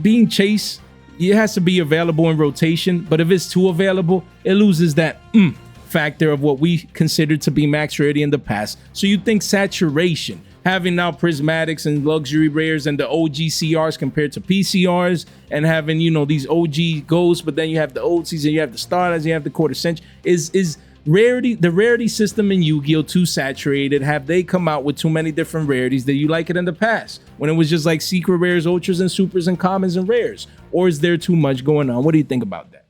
being chase, it has to be available in rotation, but if it's too available, it loses that factor of what we considered to be Max Rarity in the past. So you think saturation, having now prismatics and luxury rares and the OG CRs compared to PCRs, and having, you know, these OG ghosts, but then you have the OCs and you have the Starlights, you have the quarter century, is the rarity system in Yu-Gi-Oh! Too saturated? Have they come out with too many different rarities that you like it in the past when it was just like secret rares, ultras and supers and commons and rares? Or is there too much going on? What do you think about that?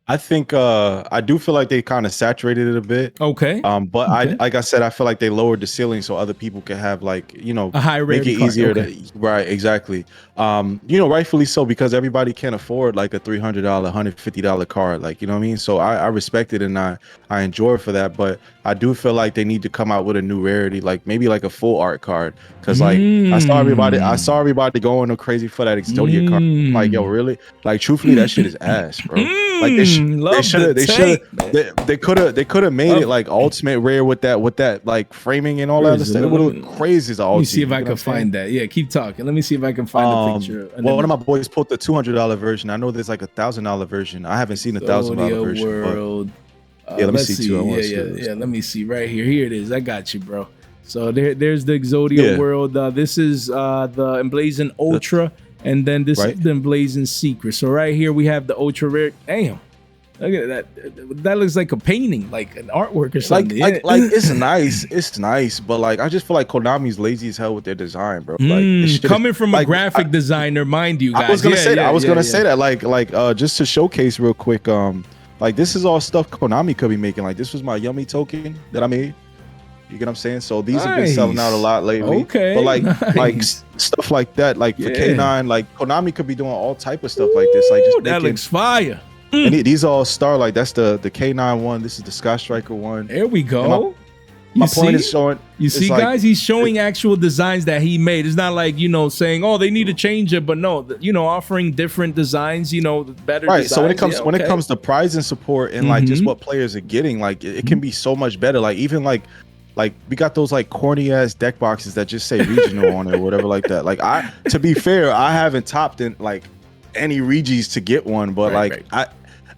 I think I do feel like they kind of saturated it a bit. Okay. But okay. like I said, I feel like they lowered the ceiling so other people can have like, you know, a high rarity make it card. easier Okay. to right, exactly. You know, rightfully so, because everybody can't afford like a $300, $150 card, like, you know what I mean? So I respect it and I enjoy it for that, but I do feel like they need to come out with a new rarity, like maybe like a full art card. Cause like I saw everybody going crazy for that Exodia card. Like, yo, really? Like truthfully, that shit is ass, bro. Like they could have made it like ultimate rare with that like framing and all that other stuff. It would look crazy as all. Let me see if I can find that. Yeah, keep talking. Let me see if I can find the picture. Well, one of my boys put the $200 version. I know there's like $1,000 version. I haven't seen the $1,000 version. World. Yeah, let me see too. Yeah. Let me see right here. Here it is. I got you, bro. So there's the Exodia World. This is the Emblazoned Ultra, and then this is the Emblazoned Secret. So right here we have the Ultra Rare. Damn. Look at that. That looks like a painting, like an artwork or something. Like it's nice. It's nice, but like I just feel like Konami's lazy as hell with their design, bro. Like coming from a graphic designer, mind you, guys. I was gonna say that. I was gonna say that. Like just to showcase real quick. Like this is all stuff Konami could be making. Like this was my Yummy token that I made. You get what I'm saying? So these have been selling out a lot lately. Okay. But like stuff like that, like for K9, like Konami could be doing all type of stuff like this. Like just that looks fire. And these all Starlight. That's the K9 one. This is the Sky Striker one. There we go. My point is showing. You see, like, guys, he's showing actual designs that he made. It's not like, you know, saying, oh, they need to change it, but no, you know, offering different designs, you know, better designs. So when it comes to prize and support and like just what players are getting, like it can be so much better. Like even like we got those like corny ass deck boxes that just say regional on it or whatever like that. Like to be fair, I haven't topped in like any Regis to get one, but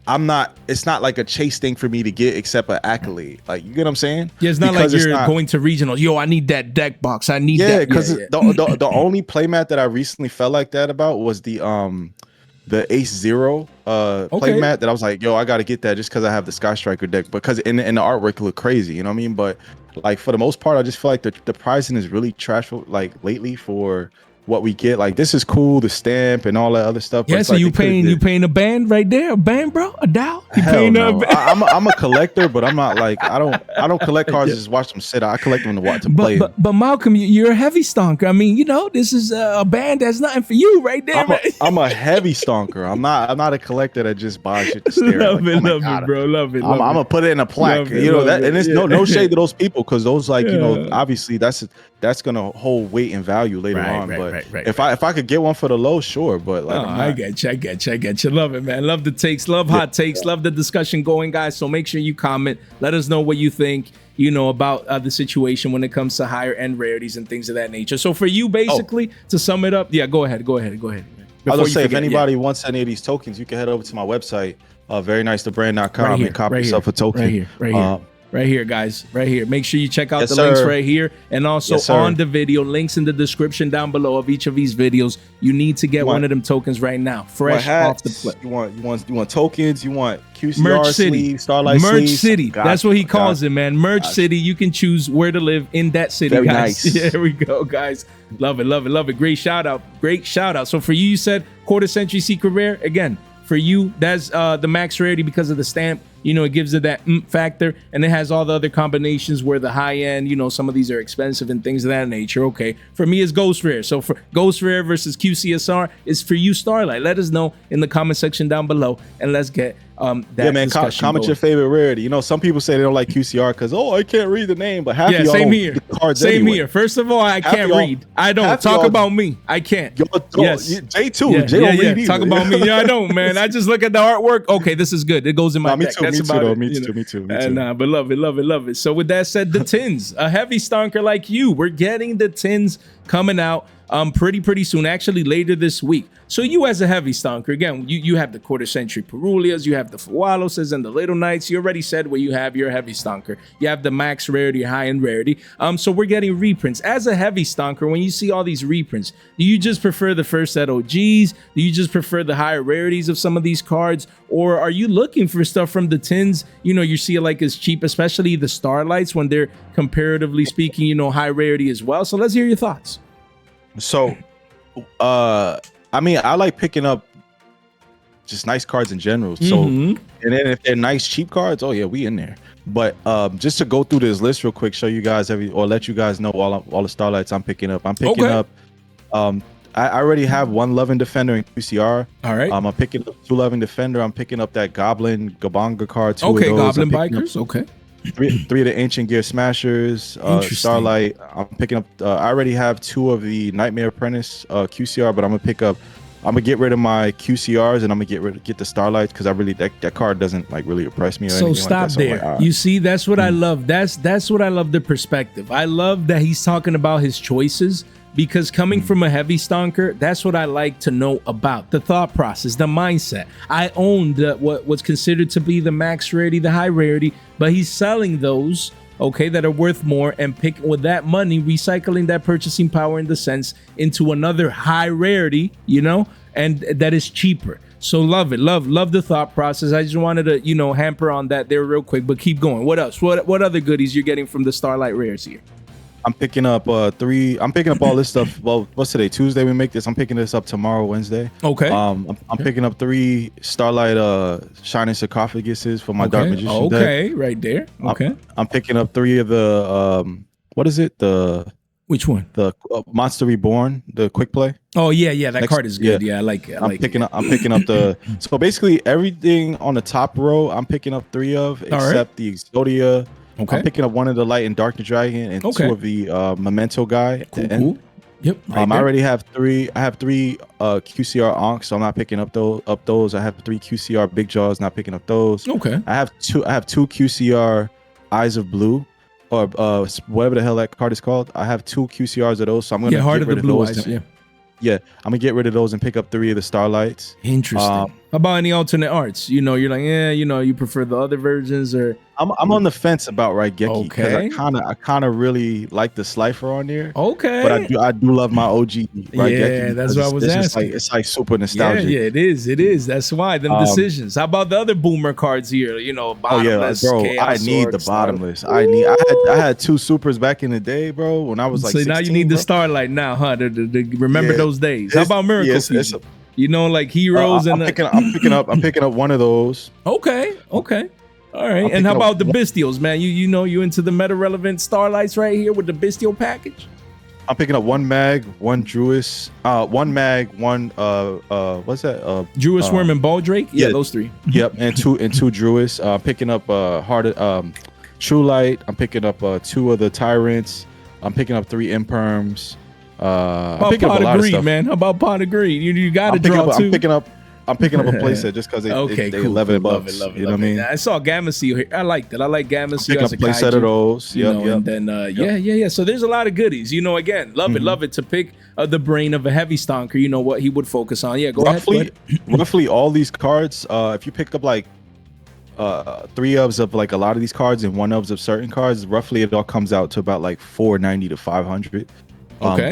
I'm not, it's not like a chase thing for me to get except an accolade. Like, you get what I'm saying? Yeah, it's not because like you're going to regional. Yo, I need that deck box. I need that. Yeah, because the only playmat that I recently felt like that about was the Ace Zero playmat that I was like, yo, I got to get that just because I have the Sky Striker deck. Because in the artwork it looked crazy, you know what I mean? But like for the most part, I just feel like the pricing is really trash like lately for what we get. Like this is cool, the stamp and all that other stuff. Yeah, so like you paying a band right there, a band, bro, a Dow. You paying no. I'm a collector, but I'm not like I don't collect cards just watch them sit. I collect them to play. But Malcolm, you're a heavy stonker. I mean, you know, this is a band that's nothing for you right there. I'm a heavy stonker. I'm not a collector that just buys shit to stare at. Love it, bro. Love it. I'm gonna put it in a plaque. You know that, and it's no shade to those people because those like you know obviously that's gonna hold weight and value later on. But if I could get one for the low, sure. But like, I get you. Love it, man. Love the takes. Love hot takes. Love the discussion going, guys. So make sure you comment. Let us know what you think, you know, about the situation when it comes to higher end rarities and things of that nature. So for you, basically, to sum it up, go ahead. Go ahead. I was gonna say, if anybody wants any of these tokens, you can head over to my website, verynicetobrand.com, and copy yourself a token. Right here, guys. Right here. Make sure you check out the links right here. And also on the video, links in the description down below of each of these videos. You need to get one of them tokens right now. Fresh off the flip. You want tokens, you want QCR Merch City. Sleeve, Starlight Merch sleeves. City. That's what he calls it, man. Merch City. You can choose where to live in that city, Very guys. nice. Yeah, there we go, guys. Love it. Great shout out. So for you said quarter century secret rare. Again, for you, that's the Max Rarity because of the stamp. You know, it gives it that factor, and it has all the other combinations where the high end, you know, some of these are expensive and things of that nature. Okay, for me, it's Ghost Rare. So for Ghost Rare versus QCSR is for you, Starlight. Let us know in the comment section down below, and let's get that discussion comment going. your favorite rarity. You know, some people say they don't like QCR because I can't read the name, but half of y'all same don't here. get the cards Same anyway. here. First of all, I can't read. I don't talk about me. I can't. Yes, Jay too. Jay don't read either. Talk about me. Yeah, I don't, man. I just look at the artwork. Okay, this is good. It goes in my deck. That's about it. Me too. But love it. So with that said, the tins, a heavy stonker like you, we're getting the tins coming out pretty soon, actually later this week. So you as a heavy stonker, again, you have the quarter century Perulias, you have the Fualoses and the Little Knights. You already said where you have your heavy stonker. You have the Max Rarity, high-end Rarity. So we're getting reprints. As a heavy stonker, when you see all these reprints, do you just prefer the first set OGs? Do you just prefer the higher rarities of some of these cards? Or are you looking for stuff from the tins, you see it like as cheap, especially the Starlights when they're comparatively speaking, high rarity as well? So let's hear your thoughts. So, I mean, I like picking up just nice cards in general. So, and then if they're nice, cheap cards, oh yeah, we in there. But just to go through this list real quick, show you guys or let you guys know all the Starlights I'm picking up. I'm picking up. I already have one Loving Defender in QCR. All right. I'm picking up 2 Loving Defender. I'm picking up that Goblin Gabanga card. 2 okay, of those. Goblin Bikers. Okay. Three of the Ancient Gear Smashers. Starlight. I'm picking up. I already have 2 of the Nightmare Apprentice QCR, but I'm gonna get rid of my QCRs and I'm gonna get the Starlights because I really that card doesn't like really impress me. Or so stop like there. Like, you see, that's what I love. That's what I love, the perspective. I love that he's talking about his choices. Because coming from a heavy stonker, that's what I like to know about. The thought process, the mindset. I own what's considered to be the max rarity, the high rarity, but he's selling those, okay, that are worth more and picking with that money, recycling that purchasing power in the sense into another high rarity, and that is cheaper. So love it. Love the thought process. I just wanted to, hamper on that there real quick, but keep going. What else? What other goodies you're getting from the Starlight Rares here? I'm picking up 3. I'm picking up all this stuff. Well, what's today? Tuesday we make this. I'm picking this up tomorrow, Wednesday. Okay. I'm picking up 3 Starlight Shining Sarcophaguses for my Dark Magician deck. Okay, right there. Okay. I'm picking up 3 of the what is it? Which one? The Monster Reborn, the quick play. Oh yeah, that card is good. Yeah, I like it. I'm picking up the so basically everything on the top row. I'm picking up 3 of except the Exodia. Okay. I'm picking up 1 of the Light and Dark Dragon and 2 of the Memento guy. Cool. Yep. I already have 3. I have 3 QCR Onks, so I'm not picking up those. I have 3 QCR Big Jaws, not picking up those. Okay. I have 2 QCR Eyes of Blue, or whatever the hell that card is called. I have 2 QCRs of those, so I'm gonna Heart get of rid the of Blue those. Eyes. Yeah, I'm gonna get rid of those and pick up 3 of the Starlights. Interesting. How about any alternate arts? You're like, you prefer the other versions, or I'm on the fence about Raigeki because Okay. I kind of really like the Slifer on there. Okay. But I do love my OG Raigeki. Yeah, that's what I was asking. It's like super nostalgic. Yeah, it is. That's why them decisions. How about the other boomer cards here? Bottomless. Bro, Chaos I need Orc, the bottomless. I had 2 supers back in the day, bro. When I was like, so 16, now you need the Starlight now, huh? To remember those days. How about Miracle Fusion? Like Heroes I'm picking up 1 of those. Okay. All right. And how about the Bestials, man? You into the meta relevant Starlights right here with the Bestial package? I'm picking up 1 Mag, 1 Druis, 1 Mag, 1 what's that? Druis Worm and Baldrake? Yeah, those 3. Yep, and 2 Druis. Picking up True Light. I'm picking up 2 of the Tyrants. I'm picking up 3 Imperms. I'm picking up a lot of stuff. Man. How about Pot of Greed? You got to draw 2. I'm picking up a playset just because they cool. $11. Love it. You know what I mean? I saw Gamma Seal here. I liked it. I like Gamma Seal. Picking up a playset of those. And then yeah. So there's a lot of goodies. Again, love it to pick the brain of a heavy stonker. What he would focus on. Yeah, go ahead. Roughly all these cards. If you pick up like 3 ofs of like a lot of these cards and 1 ofs of certain cards, roughly it all comes out to about like $490 to $500.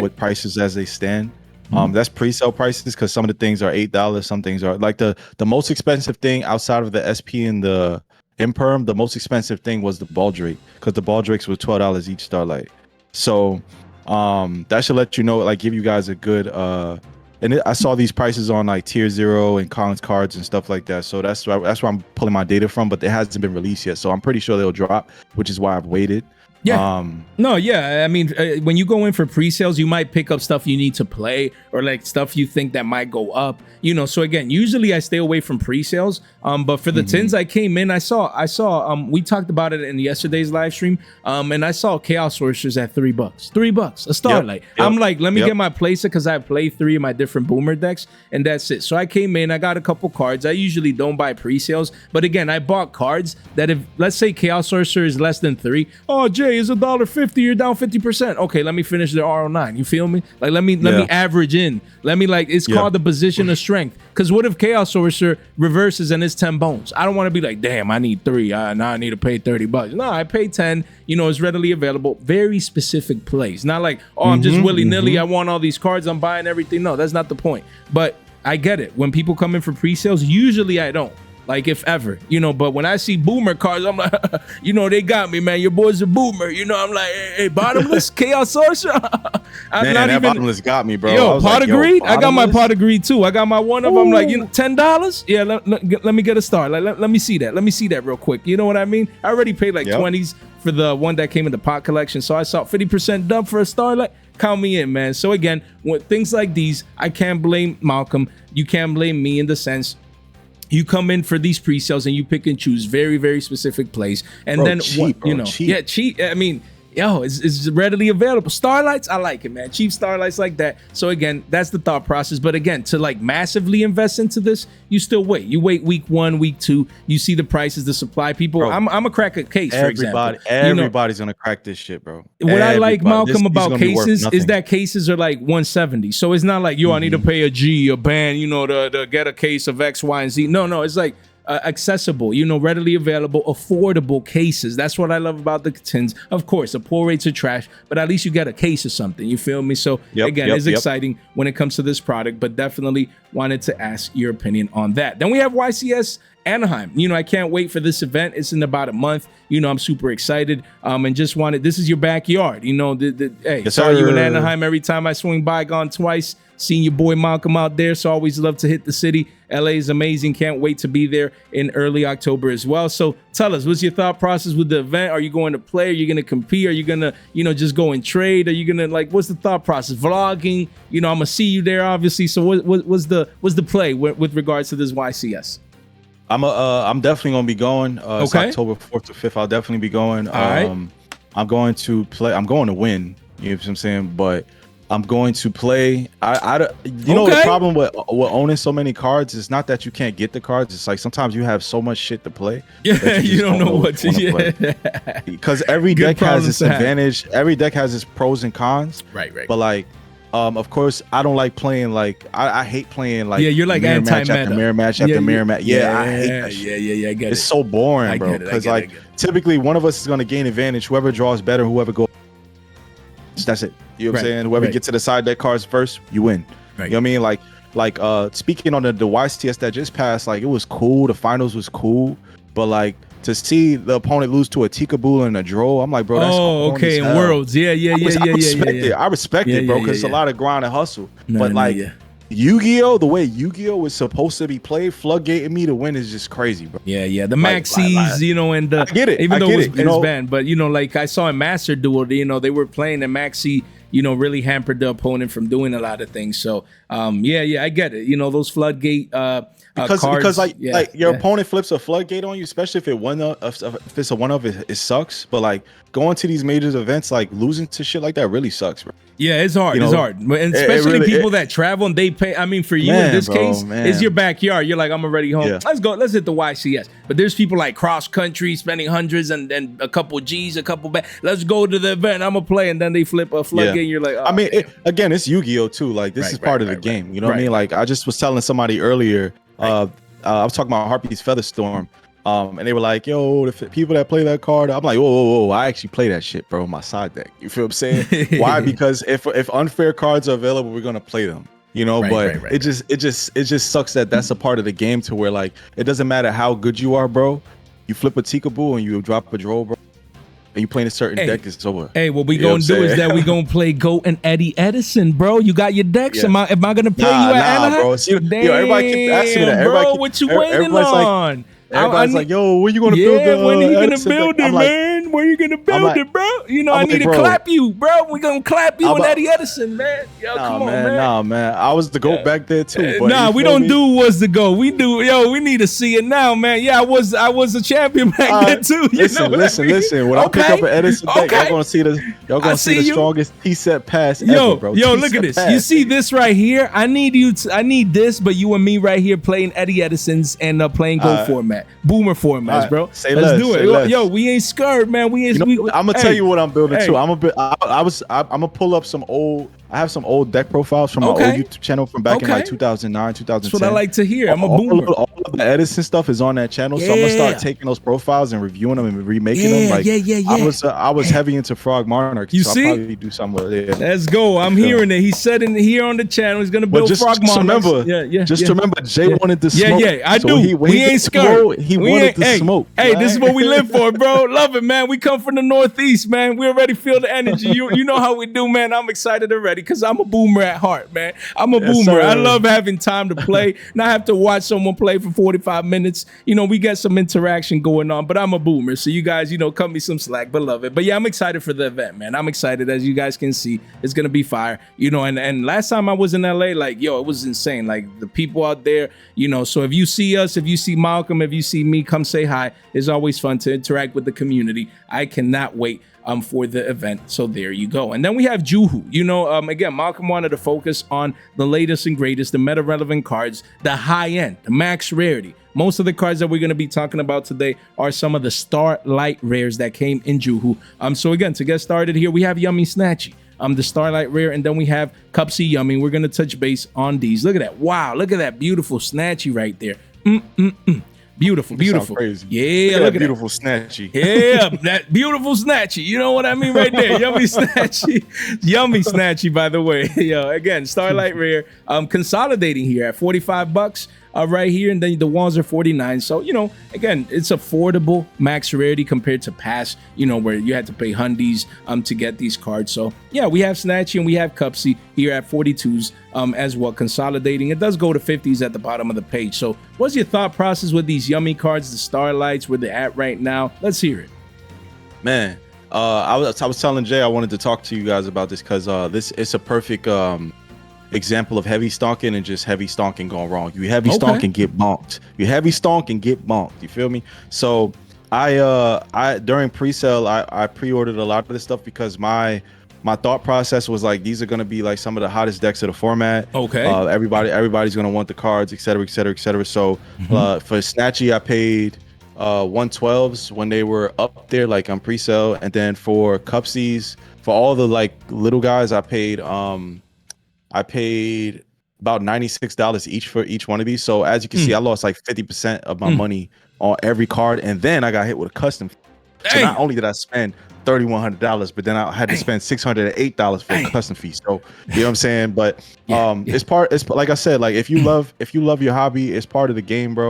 With prices as they stand. That's pre-sale prices because some of the things are $8. Some things are like the most expensive thing outside of the SP and the Imperm. The most expensive thing was the Baldrake because the Baldrakes were $12 each Starlight. So that should let you know, like give you guys a good I saw these prices on like Tier 0 and Collins cards and stuff like that. So that's where I'm pulling my data from, but it hasn't been released yet. So I'm pretty sure they'll drop, which is why I've waited. Yeah. I mean, when you go in for pre-sales, you might pick up stuff you need to play or like stuff you think that might go up. So again, usually I stay away from pre-sales. But for the tins, I came in, I saw we talked about it in yesterday's live stream. And I saw Chaos Sorcerers at $3. $3, a Starlight. Yep. I'm like, let me get my playset because I play 3 of my different boomer decks, and that's it. So I came in, I got a couple cards. I usually don't buy pre-sales, but again, I bought cards that if let's say Chaos Sorcerer is less than 3. Oh, Jay, hey, it's $1.50. You're down 50%. Okay, let me finish the R09. You feel me? Like, let me average in. Let me it's called the position of strength. Because what if Chaos Sorcerer reverses and it's 10 bones? I don't want to be like, damn, I need 3. Now I need to pay $30. No, I pay 10. It's readily available. Very specific plays. Not like, oh, I'm just willy-nilly. I want all these cards. I'm buying everything. No, that's not the point. But I get it. When people come in for pre-sales, usually I don't. Like, if ever, but when I see boomer cards, I'm like, they got me, man. Your boy's a boomer. I'm like, hey, bottomless, Chaos Sorcerer. Man, not even bottomless got me, bro. Yo, pot of greed. I got my pot of greed too. I got my one of them. Like, $10. Yeah, let me get a start. Like, let me see that. Let me see that real quick. You know what I mean? I already paid like 20s for the one that came in the pot collection. So I saw 50% dub for a star. Like, count me in, man. So again, with things like these, I can't blame Malcolm. You can't blame me in the sense. You come in for these pre-sales and you pick and choose very, very specific plays. And then, cheap. Yeah, cheap. I mean, it's readily available. Starlights, I like it, man. Cheap Starlights like that. So again, that's the thought process. But again, to like massively invest into this, you still wait. You wait week 1, week 2. You see the prices, the supply. People, bro, I'm a crack a case, for example. Everybody's going to crack this shit, bro. What I like, Malcolm, about cases is that cases are like 170. So it's not like, I need to pay a band, to get a case of X, Y, and Z. No, it's like, accessible, readily available, affordable cases. That's what I love about the tins. Of course, the pull rates are trash, but at least you get a case of something. You feel me? So it's exciting when it comes to this product, but definitely wanted to ask your opinion on that. Then we have YCS Anaheim. I can't wait for this event. It's in about a month. I'm super excited. And just wanted, this is your backyard. Hey, yes, sorry, you in Anaheim every time I swing by, gone twice. Seen your boy Malcolm out there, so always love to hit the city. LA is amazing. Can't wait to be there in early October as well. So tell us, what's your thought process with the event? Are you going to play? Are you going to compete? Are you going to, just go and trade? Are you going to what's the thought process? Vlogging? I'm going to see you there, obviously. So what's the play with regards to this YCS? I'm definitely going to be going. It's October 4th to 5th. I'll definitely be going. All right. I'm going to play. I'm going to win. You know what I'm saying? But I'm going to play. The problem with owning so many cards is not that you can't get the cards. It's like sometimes you have so much shit to play. Yeah, you don't know what to play. Because every deck has its advantage. Every deck has its pros and cons. Right. But like, of course, I don't like playing like I hate playing like you're like anti-meta. Mirror match after mirror match. Yeah, I hate that shit. Yeah, I get it. It's so boring, bro. Because like typically one of us is gonna gain advantage. Whoever draws better, whoever goes. That's it. You know what I'm saying? Whoever gets to the side deck cards first, you win. Right. You know what I mean? Like speaking on the YCS that just passed, like it was cool. The finals was cool, but like to see the opponent lose to a Tikaboo and a draw, I'm like, bro, that's okay. In Worlds, I respect it, bro, because it's a lot of grind and hustle. Yu-Gi-Oh, the way Yu-Gi-Oh was supposed to be played, floodgating me to win is just crazy, bro. Yeah. The Maxis, and I get it. Even though it was banned, but like I saw in Master Duel, they were playing and Maxi, really hampered the opponent from doing a lot of things. So, I get it. Those floodgate cards, because your opponent flips a floodgate on you, especially if it's a one-off, it sucks. But like going to these major events, like losing to shit like that really sucks, bro. Yeah, it's hard. It's hard, and especially people that travel and they pay. I mean, for you in this case, it's your backyard. You're like, I'm already home. Yeah. Let's go. Let's hit the YCS. But there's people like cross country spending hundreds and a couple G's, a couple back. Let's go to the event. I'm gonna play, and then they flip a floodgate. And you're like, I mean, again, it's Yu-Gi-Oh too. Like this is part of the game. You know what I mean? Like I just was telling somebody earlier. I was talking about Harpy's Featherstorm. And they were like, yo, the people that play that card, I'm like, whoa, I actually play that shit, bro, on my side deck. You feel what I'm saying? Why? Because if unfair cards are available, we're gonna play them. But it just sucks that that's a part of the game to where like it doesn't matter how good you are, bro. You flip a Tikaboo and you drop a draw, bro. And you playing a certain deck, it's over. Hey, what we gonna do is that we gonna play Goat and Eddie Edison, bro. You got your decks. Am I gonna play you at Anaheim? Bro. See, everybody keep asking me that. Bro, what you waiting on? Everybody's like, yo, when you gonna build when are you gonna build it, man? When are you gonna build it, bro? I need to clap you, bro. We gonna clap you and Eddie Edison, man. Yo, come on, man. Nah, man. I was the GOAT back there too. Nah, we don't do what's the GOAT. We do, we need to see it now, man. Yeah, I was a champion back then too. Listen. When I pick up an Edison deck, y'all gonna see the strongest T-set pass ever, bro. Yo, look at this. You see this right here? I need this, but you and me right here playing Eddie Edison's and playing GOAT format. Boomer formats, bro. Let's do it. Yo, we ain't scared, man. man. I'm gonna tell you what I'm building too. I'm gonna pull up some old. I have some old deck profiles from my old YouTube channel from back in like 2009, 2010. That's what I like to hear. I'm a boomer. All of the edits and stuff is on that channel, so I'm gonna start taking those profiles and reviewing them and remaking them. Like, I was heavy into Frog Monarch. You so see? I'll probably do something with it. Let's go. I'm hearing it. He said in here on the channel he's gonna build Frog Monarchs. Remember, Jay wanted to smoke. I do. We ain't scared. He wanted to smoke. Hey, this is what we live for, bro. Love it, man. We come from the Northeast, man. We already feel the energy. You know how we do, man. I'm excited already because I'm a boomer at heart, man. I'm a boomer. Sir. I love having time to play, not have to watch someone play for 45 minutes. You know, we get some interaction going on, but I'm a boomer. So you guys, cut me some slack, but love it. But yeah, I'm excited for the event, man. I'm excited. As you guys can see, it's going to be fire. And last time I was in LA, like, it was insane. Like the people out there, so if you see us, if you see Malcolm, if you see me, come say hi. It's always fun to interact with the community. I cannot wait for the event. So there you go. And then we have Juu. Again, Malcolm wanted to focus on the latest and greatest, the meta relevant cards, the high end, the max rarity. Most of the cards that we're going to be talking about today are some of the Starlight rares that came in Juu. So again, to get started here, we have Yummy Snatchy, the Starlight rare, and then we have Cupsy Yummy. We're going to touch base on these. Look at that. Wow, look at that beautiful Snatchy right there. Beautiful. Crazy. Yeah, look at that beautiful Snatchy. Yeah, that beautiful Snatchy. You know what I mean right there. Yummy Snatchy. Yummy Snatchy, by the way. Again, Starlight Rare consolidating here at $45 right here, and then the walls are 49. So, again, it's affordable max rarity compared to past, where you had to pay hundies to get these cards. So, yeah, we have Snatchy and we have Cupsy here at 42s as well, consolidating. It does go to 50s at the bottom of the page. So, what's your thought process with these Yummy cards, the Starlights, where they're at right now? Let's hear it. Man, I was telling Jay I wanted to talk to you guys about this because it's a perfect example of heavy stonking and just heavy stonking going wrong. You heavy stonk and get bonked. You heavy stonk and get bonked. You feel me? So I during pre-sale I pre-ordered a lot of this stuff because my thought process was like, these are gonna be like some of the hottest decks of the format. Everybody's gonna want the cards, etc. So for Snatchy I paid 112s when they were up there, like on pre-sale, and then for Cupsies, for all the like little guys, I paid about $96 each for each one of these. So as you can see, I lost like 50% of my money on every card, and then I got hit with a custom. So not only did I spend $3,100, but then I had to spend $608 for a custom fee. So you know what I'm saying? But it's like I said, like if you love your hobby, it's part of the game, bro.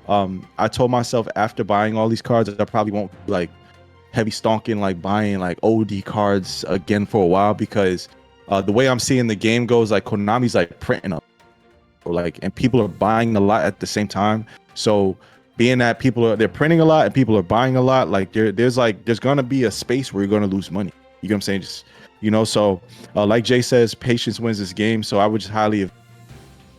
I told myself after buying all these cards that I probably won't like heavy stonking, like buying like OD cards again for a while, because the way I'm seeing the game goes, like Konami's like printing up, and people are buying a lot at the same time. So being that they're printing a lot and people are buying a lot, like there's gonna be a space where you're gonna lose money. You know what I'm saying? Just so like Jay says, patience wins this game. So I would just highly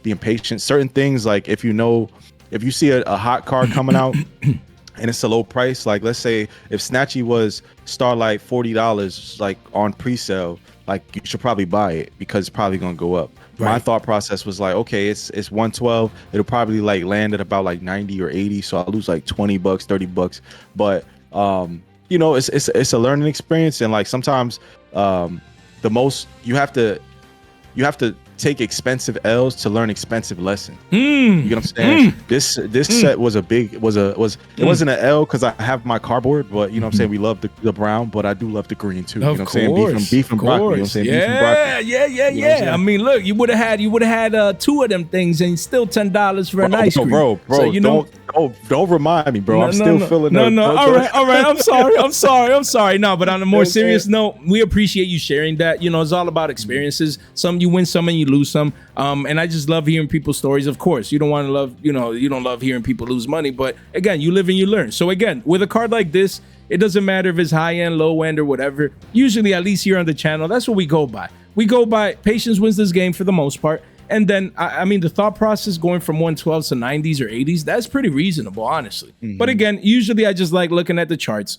be impatient. Certain things, like if you see a hot card coming out and it's a low price, like let's say if Snatchy was Starlight $40 like on pre-sale, like you should probably buy it because it's probably gonna go up. My thought process was like, okay, it's 112, it'll probably like land at about like 90 or 80, so I'll lose like $20, $30. But it's a learning experience, and like sometimes the most you have to take expensive L's to learn expensive lessons. You know what I'm saying? This set was it wasn't an L because I have my cardboard, but you know what I'm saying, we love the brown, but I do love the green too. You know what I'm saying? Beef and broccoli. You know what I'm saying? Yeah. I mean, look, you would have had two of them things and still $10 for an ice cream. Bro, so, don't remind me, bro. I'm still feeling No. All right. I'm sorry. No, but on a more serious note, we appreciate you sharing that. It's all about experiences. Some you win, some and you lose some. And I just love hearing people's stories. Of course, you don't want to love, you don't love hearing people lose money, but again, you live and you learn. So again, with a card like this, it doesn't matter if it's high end, low end, or whatever. Usually, at least here on the channel, that's what we go by. We go by patience wins this game for the most part. And then, I mean, the thought process going from 112s to 90s or 80s, that's pretty reasonable, honestly. But again, usually I just like looking at the charts.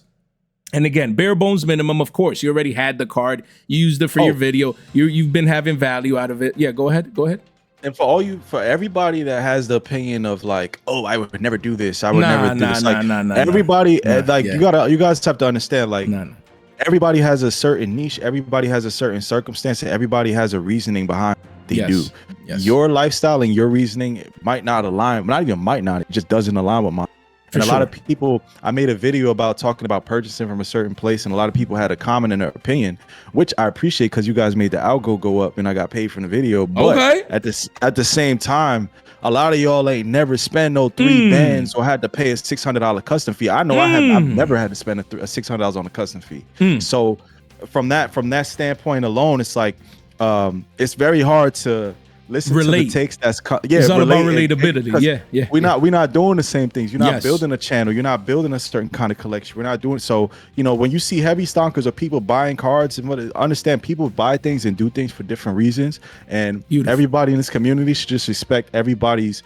And again, bare bones minimum, of course. You already had the card. You used it for your video. You've been having value out of it. Yeah, go ahead. And for everybody that has the opinion of like, oh, I would never do this, I would never do this. Like everybody, like you guys have to understand, like everybody has a certain niche, everybody has a certain circumstance, and everybody has a reasoning behind what they do. Your lifestyle and your reasoning might not align, not even might not, it just doesn't align with mine. And a lot of people, I made a video about talking about purchasing from a certain place, and a lot of people had a comment in their opinion, which I appreciate because you guys made the algo go up and I got paid from the video. But at the same time, a lot of y'all ain't never spent no 3 bands or had to pay a $600 custom fee. I know I've never had to spend a $600 on a custom fee. So from that standpoint alone, it's like it's very hard to listen to the takes that's it's all about relatability. We're not doing the same things. You're not building a channel, you're not building a certain kind of collection. We're not doing so, you know, when you see heavy stonkers or people buying cards, and understand people buy things and do things for different reasons, and everybody in this community should just respect everybody's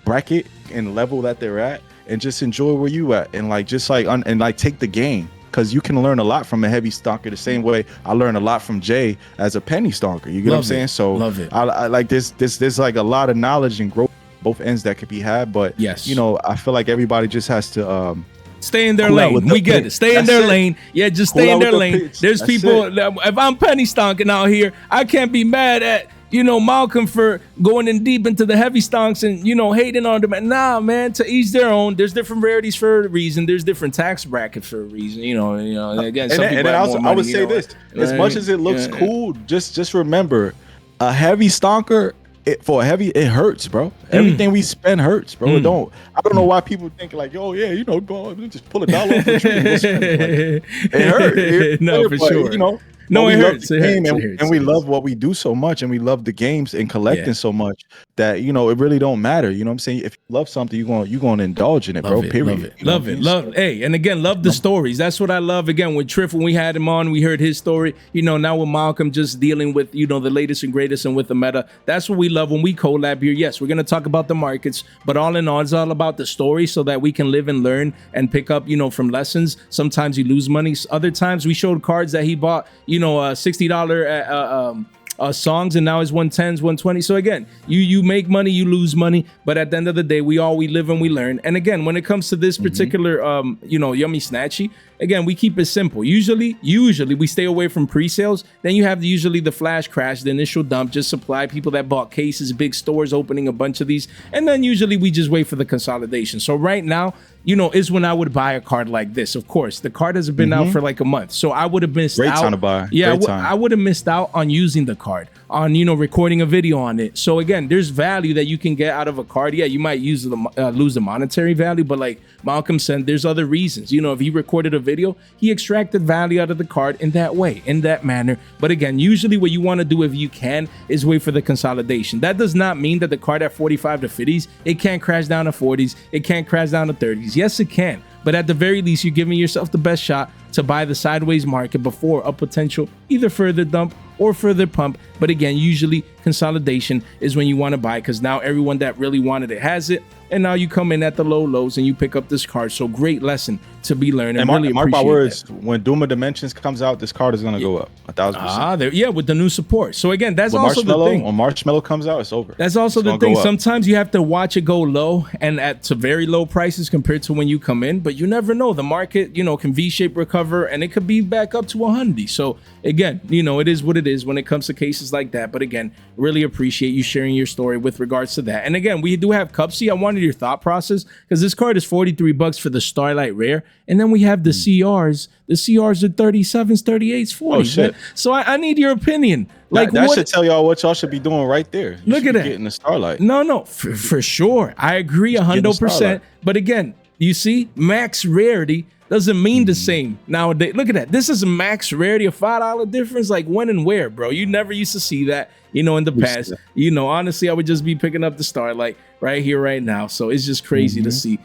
bracket and level that they're at, and just enjoy where you at, and like just like and like take the game. Because you can learn a lot from a heavy stonker the same way I learned a lot from Jay as a penny stonker. You get what I'm saying? So I like there's like a lot of knowledge and growth both ends that could be had. But you know, I feel like everybody just has to stay in their lane. We get it. Stay in their lane. Yeah, just stay in their lane. There's people, if I'm penny stonking out here, I can't be mad at, you know, Malcolm for going in deep into the heavy stonks and, you know, hating on them. Nah, man, to each their own. There's different rarities for a reason. There's different tax brackets for a reason. You know. Again, some people have more money, I would say this: as much as it looks cool, just remember, a heavy stonker. For a heavy, it hurts, bro. Everything we spend hurts, bro. I don't know why people think like, oh yeah, you know, go just pull $1 off the tree and we'll spend it. Like, it hurts. No, for sure. You know. No, it hurts. And we love what we do so much, and we love the games and collecting so much that, you know, it really don't matter. You know what I'm saying? If you love something, you're gonna indulge in it, bro. Period. Love it. Hey, and again, love the stories. That's what I love. Again, with Triff, when we had him on, we heard his story. You know, now with Malcolm just dealing with, you know, the latest and greatest and with the meta. That's what we love when we collab here. Yes, we're gonna talk about the markets, but all in all, it's all about the story so that we can live and learn and pick up, you know, from lessons. Sometimes you lose money. Other times we showed cards that he bought, you know, $60 songs, and now it's 110s, 120. So again, you make money, you lose money, but at the end of the day, we live and we learn. And again, when it comes to this particular you know, Yummy Snatchy, again, we keep it simple. Usually we stay away from pre-sales. Then you have usually the flash crash, the initial dump, just supply, people that bought cases, big stores opening a bunch of these, and then usually we just wait for the consolidation. So right now, you know, is when I would buy a card like this. Of course, the card hasn't been out for like a month, so I would have missed out. Great time to buy. Yeah, I would have missed out on using the card, on, you know, recording a video on it. So again, there's value that you can get out of a card. Yeah, you might lose the monetary value, but like Malcolm said, there's other reasons. You know, if he recorded a video, he extracted value out of the card in that way, in that manner. But again, usually what you want to do, if you can, is wait for the consolidation. That does not mean that the card at 45 to 50s, it can't crash down to 40s, it can't crash down to 30s. Yes, it can. But at the very least, you're giving yourself the best shot to buy the sideways market before a potential either further dump or further pump. But again, usually consolidation is when you want to buy, because now everyone that really wanted it has it. And now you come in at the low lows and you pick up this card. So great lesson to be learned. And mark my words, when Doom of Dimensions comes out, this card is going to go up 1,000%. Yeah, with the new support. So again, that's also the thing. When Marshmallow comes out, it's over. That's also the thing. Sometimes you have to watch it go low and to very low prices compared to when you come in. But you never know. The market, you know, can V-shape recover and it could be back up to 100. So again, you know, it is what it is when it comes to cases like that. But again, really appreciate you sharing your story with regards to that. And again, we do have Cupsy. I wanted your thought process, because this card is $43 for the Starlight Rare, and then we have the CRs. The CRs are 37s, 38s, 40s. Oh, shit. So I need your opinion. Like that should tell y'all what y'all should be doing right there. Look at that. Getting the Starlight. No, for sure. I agree 100%. But again, you see, Max Rarity doesn't mean the same nowadays. Look at that. This is a Max Rarity, a $5 difference. Like when and where, bro? You never used to see that, you know, in the past. You know, honestly, I would just be picking up the Starlight right here, right now. So it's just crazy to see.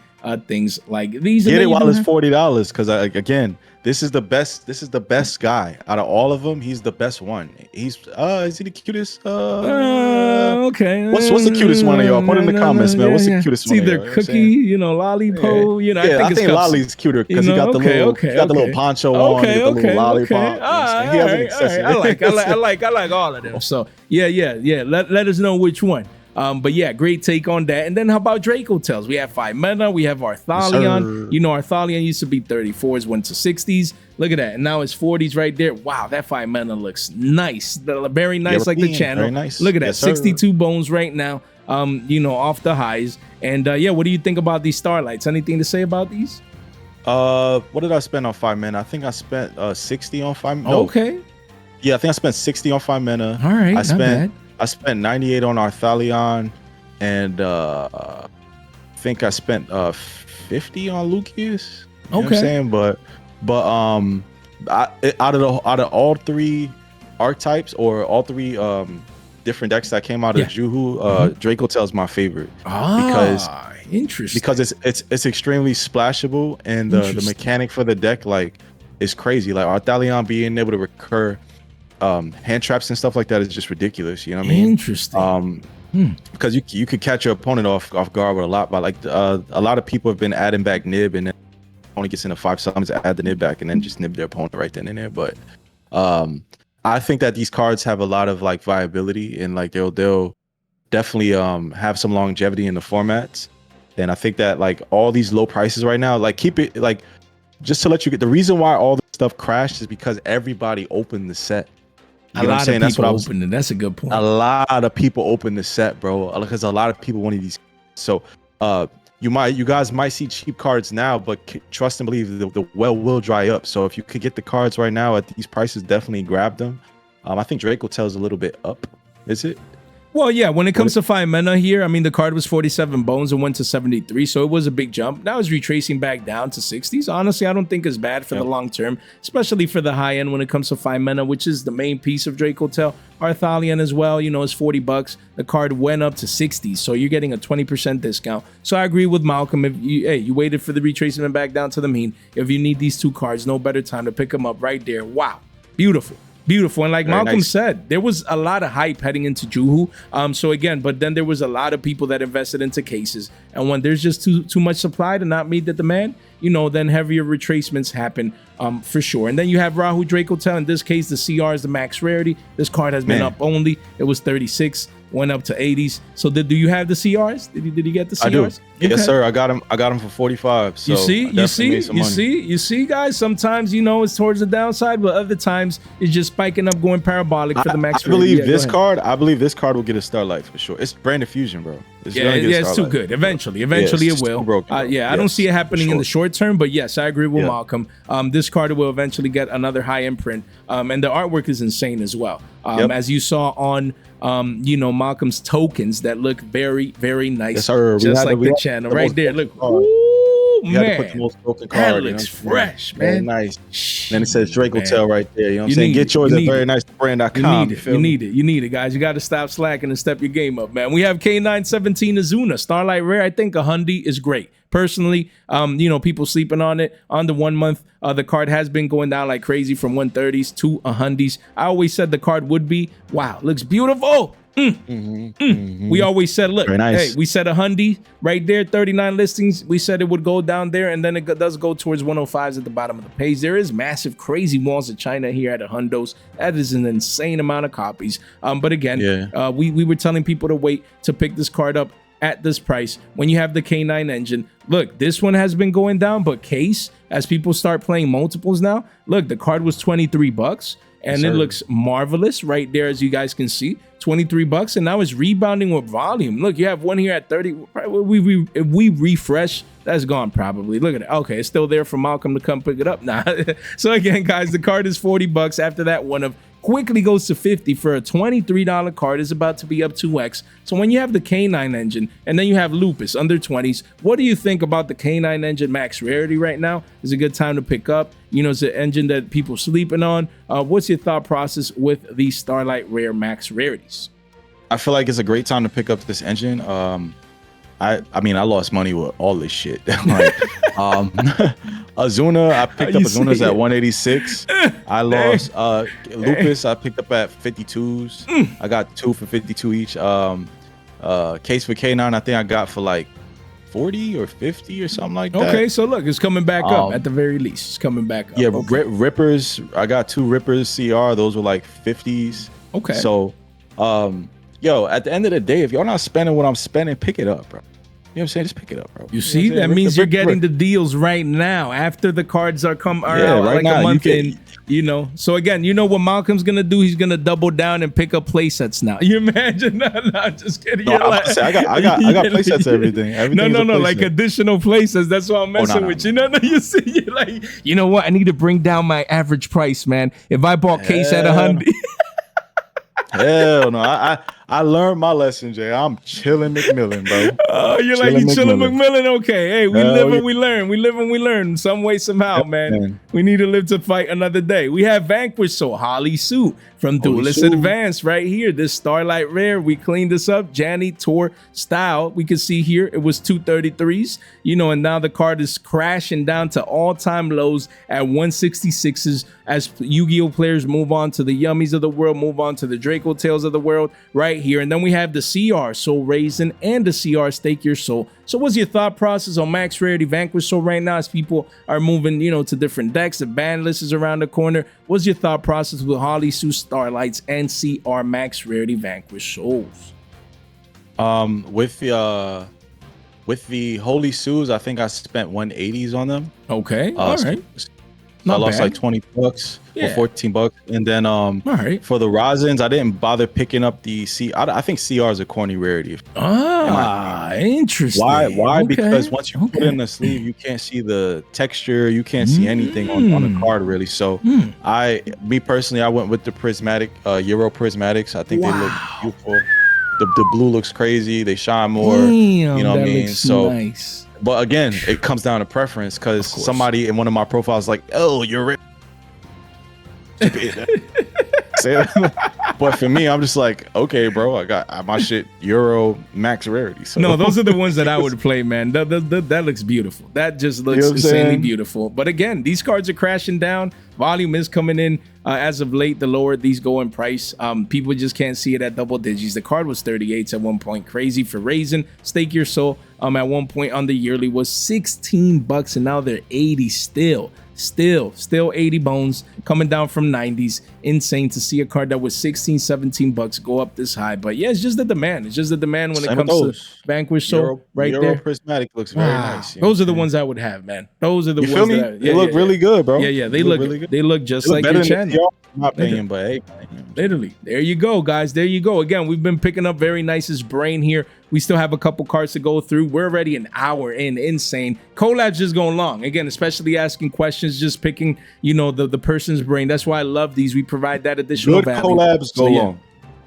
things like these. Get it while it's $40, because again, this is the best guy out of all of them. He's the best one. He's is he the cutest? Okay. What's the cutest one of y'all? Put in the comments, man. What's the cutest one? It's either Cookie, Lollipop. I think Lolly's cuter because he got the little poncho on, the little lollipop. He has an accessory. I like all of them. So yeah. Let us know which one. But yeah, great take on that. And then how about Dracotails? We have 5 mana. We have Arthalion. Yes, Arthalion used to be 34s, went to 60s. Look at that. And now it's 40s right there. Wow, that 5 mana looks nice. Very nice, like the channel. Very nice. Look at that. 62 bones right now, off the highs. And what do you think about these Starlights? Anything to say about these? What did I spend on 5 mana? I think I spent 60 on 5 mana. Okay. Yeah, I think I spent 60 on 5 mana. All right, I spent 98 on Arthalion, and I think I spent 50 on Lucius. You know what I'm saying? But out of all 3 archetypes, or all 3 different decks that came out of Juu, Dracotail is my favorite. Interesting. Because it's extremely splashable, and the mechanic for the deck is crazy. Like Arthalion being able to recur hand traps and stuff like that is just ridiculous. You know what I mean? Interesting. Because you could catch your opponent off guard with a lot. But a lot of people have been adding back nib, and then only gets into 5 summons to add the nib back, and then just nib their opponent right then and there. But I think that these cards have a lot of viability, and they'll definitely have some longevity in the formats. And I think that all these low prices right now, keep it just to let you get the reason why all this stuff crashed is because everybody opened the set. A lot of people opened it. That's a good point. A lot of people opened the set, bro, because a lot of people wanted these. So you guys might see cheap cards now, but trust and believe the well will dry up. So if you could get the cards right now at these prices, definitely grab them. I think Dracotail is a little bit up. Is it? Well, yeah, when it comes to 5 mana here, I mean, the card was 47 bones and went to 73, so it was a big jump. Now it's retracing back down to 60s. Honestly, I don't think it's bad for the long term, especially for the high end when it comes to 5 mana, which is the main piece of Dracotail. Arthalion as well, is $40. The card went up to 60s, so you're getting a 20% discount. So I agree with Malcolm. If you waited for the retracement back down to the mean, if you need these 2 cards, no better time to pick them up right there. Wow, beautiful. Beautiful. And like Malcolm said, there was a lot of hype heading into Juu. So again, but then there was a lot of people that invested into cases. And when there's just too much supply to not meet the demand, then heavier retracements happen for sure. And then you have Rahu Dracotail. In this case, the CR is the Max Rarity. This card has been up only. It was 36, went up to 80s. So do you have the CRs? Did you get the CRs? I do. Yes, sir. I got him for 45. So you see, guys. Sometimes it's towards the downside, but other times it's just spiking up, going parabolic for the Max. I believe this card. I believe this card will get a Starlight for sure. It's Branded Fusion, bro. It's too good. Eventually it will. Broken, I don't see it happening in the short term, but yes, I agree with Malcolm. This card will eventually get another high imprint, and the artwork is insane as well. As you saw on Malcolm's tokens that look very, very nice. Yes, sir. Just like the channel right there. Look, ooh, man, that looks fresh, man. Very nice. Then it says Dracotail right there. You know what I'm saying? Get yours at very nice brand.com. You need it, guys. You got to stop slacking and step your game up, man. We have K917 Azuna Starlight Rare. I think a Hundi is great. Personally, people sleeping on it. On the 1 month, the card has been going down like crazy from 130s to 100s. I always said the card would be. Wow, looks beautiful. We always said, look, hey, we said a Hundi right there, 39 listings. We said it would go down there, and then it does go towards 105s at the bottom of the page. There is massive, crazy walls of China here at a Hundos. That is an insane amount of copies. But again, we were telling people to wait to pick this card up at this price when you have the K9 engine. Look, this one has been going down, but case, as people start playing multiples now, look, the card was $23 and it looks marvelous right there, as you guys can see. $23, and now it's rebounding with volume. Look, you have one here at 30. If we refresh, that's gone probably. Look at it. Okay, it's still there for Malcolm to come pick it up now. So again, guys, the card is $40. After that, one of quickly goes to 50 for a $23 card. Is about to be up 2x. So when you have the K9 engine and then you have Lupus under 20s, what do you think about the K9 engine Max Rarity right now? Is a good time to pick up. It's an engine that people sleeping on. What's your thought process with the Starlight Rare Max Rarities? I feel like it's a great time to pick up this engine. I mean, I lost money with all this shit. Like, Azuna, I picked up Azuna's at 186. I lost Lupus, I picked up at 52s. I got 2 for 52 each. Case for K9, I think I got for like 40 or 50 or something like that. Okay, so look, it's coming back up at the very least. It's coming back up. Yeah, okay. Rippers, I got 2 Rippers CR. Those were like 50s. Okay. So, yo, at the end of the day, if y'all not spending what I'm spending, pick it up, bro. You know what I'm saying? Just pick it up, bro. You see, that means you're getting the deals right now after the cards are out right like now, a month in. You know, so again, you know what Malcolm's gonna do? He's gonna double down and pick up play sets now. You imagine? No, just kidding. No, I got play sets and everything. No, like additional play sets. That's why I'm messing with you. No, you see, you're like, you know what? I need to bring down my average price, man. If I bought case at 100. Hell no, I learned my lesson, Jay. I'm chilling McMillan, bro. Oh, you're like, you chilling McMillan? Okay, hey, we live and we learn. We live and we learn some way, somehow, man. We need to live to fight another day. We have Vanquish, so Holly Sue from Duelist Advanced right here. This Starlight Rare, we cleaned this up. Janny Tour style. We can see here it was 233s, you know, and now the card is crashing down to all-time lows at 166s as Yu-Gi-Oh players move on to the Yummies of the world, move on to the Dracotails of the world right here. And then we have the CR Soul Raisin and the CR Stake Your Soul. So what's your thought process on Max Rarity Vanquish Soul right now as people are moving, you know, to different decks? The ban list is around the corner. What's your thought process with Holly Sue Starlights and CR Max Rarity Vanquish Souls? With the Holy Sues, I think I spent 180s on them. Okay, all right. I lost like $20 or $14, and then for the Rosins, I didn't bother picking up the I think CR is a corny rarity. Interesting. Why? Because once you put it in the sleeve, you can't see the texture, you can't see anything on the card really. So me personally, I went with the prismatic Euro prismatics. I think they look beautiful. The blue looks crazy. They shine more. You know what I mean? So nice. But again, it comes down to preference because somebody in one of my profiles like, oh, you're rich. But for me, I'm just like, okay, bro, I got my shit Euro Max Rarity. So. No, those are the ones that I would play, man. That looks beautiful. That just looks insanely beautiful. But again, these cards are crashing down. Volume is coming in as of late. The lower these go in price, people just can't see it at double digits. The card was 38s at one point. Crazy for Raisin. Stake Your Soul at one point on the yearly was $16, and now they're 80 still 80 bones, coming down from 90s. Insane to see a card that was 16, 17 bucks go up this high. But yeah, it's just the demand. It's just the demand when it comes to Vanquish Soul right there. Prismatic looks very nice. Those are the ones I would have, man. Those are the ones that they look really good, bro. Yeah, they look really good. They look just like your channel. My opinion, but hey, literally, there you go, guys. There you go. Again, we've been picking up very nice's brain here. We still have a couple cards to go through. We're already an hour in. Insane. Collab's just going long. Again, especially asking questions, just picking, you know, the person's brain. That's why I love these. We provide that additional value. Collabs go long.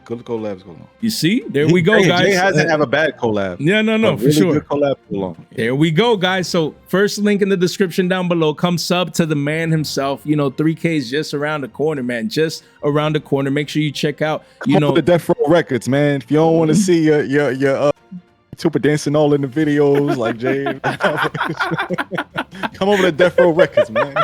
Good collabs go long. You see? There we go, guys. Jay hasn't have a bad collab. Yeah, no, for sure. Good collab go long. There we go, guys. So first link in the description down below. Come sub to the man himself. You know, 3K is just around the corner, man. Just around the corner. Make sure you check out, you know, the Death Row Records, man. If you don't want to see your super dancing all in the videos like Jay, come over to Death Row Records, man.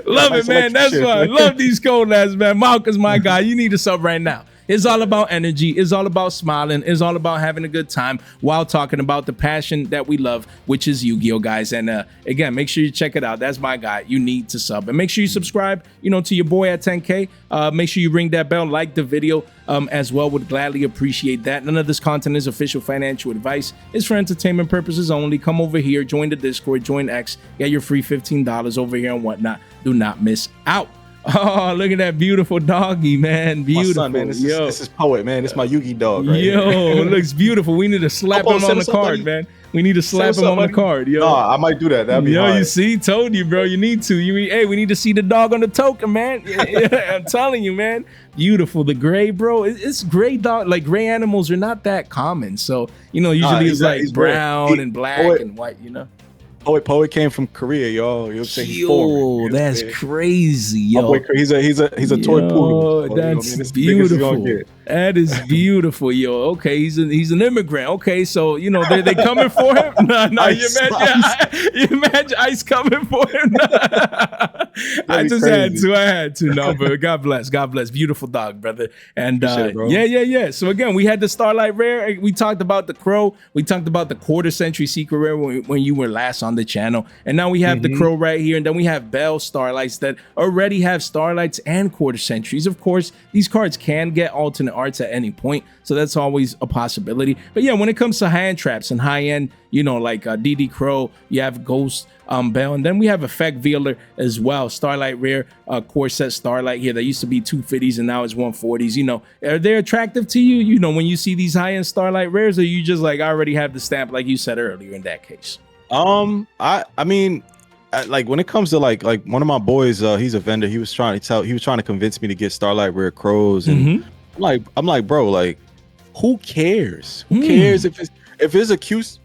Love it, man. That's why I love these collabs, man. Malcolm's my guy. You need to sub right now. It's all about energy. It's all about smiling. It's all about having a good time while talking about the passion that we love, which is Yu-Gi-Oh, guys. And again, make sure you check it out. That's my guy. You need to sub. And make sure you subscribe, you know, to your boy at 10K. Make sure you ring that bell, like the video as well. Would gladly appreciate that. None of this content is official financial advice. It's for entertainment purposes only. Come over here, join the Discord, join X, get your free $15 over here and whatnot. Do not miss out. Oh, look at that beautiful doggy, man. Beautiful. My son, man. This is Poet, man. This is my Yu-Gi dog right here. It looks beautiful. We need to slap him on the card, man. We need to slap him on the card, yo. No, I might do that. That'd be hard. You see? Told you, bro. You need to. Hey, we need to see the dog on the token, man. I'm telling you, man. Beautiful. The gray, bro. It's gray dog. Like, gray animals are not that common. So, you know, usually it's like brown and black and white, you know? Poet came from Korea, y'all. Yo, that's crazy, yo. He's a toy poodle. That's beautiful. That is beautiful, yo. Okay, he's an immigrant. Okay, so you know they coming for him. No, you imagine Ice coming for him. I just crazy. I had to. No, but God bless, beautiful dog, brother. And yeah. So again, we had the Starlight Rare. We talked about the Crow. We talked about the quarter century secret rare when you were last on the channel, and now we have the Crow right here, and then we have Bell Starlights that already have Starlights and quarter centuries. Of course, these cards can get alternate arts at any point, so that's always a possibility. But yeah, when it comes to hand traps and high end, you know, like DD Crow, you have Ghost Bell, and then we have Effect Vealer as well. Starlight Rare, core set Starlight here that used to be 250s and now it's 140s. You know, are they attractive to you? You know, when you see these high end Starlight Rares, or you just like I already have the stamp, like you said earlier in that case? I mean, like when it comes to like one of my boys, he's a vendor. He was trying to convince me to get Starlight Rare Crows, and I'm like, bro, like, who cares? Who cares if there's a QCR?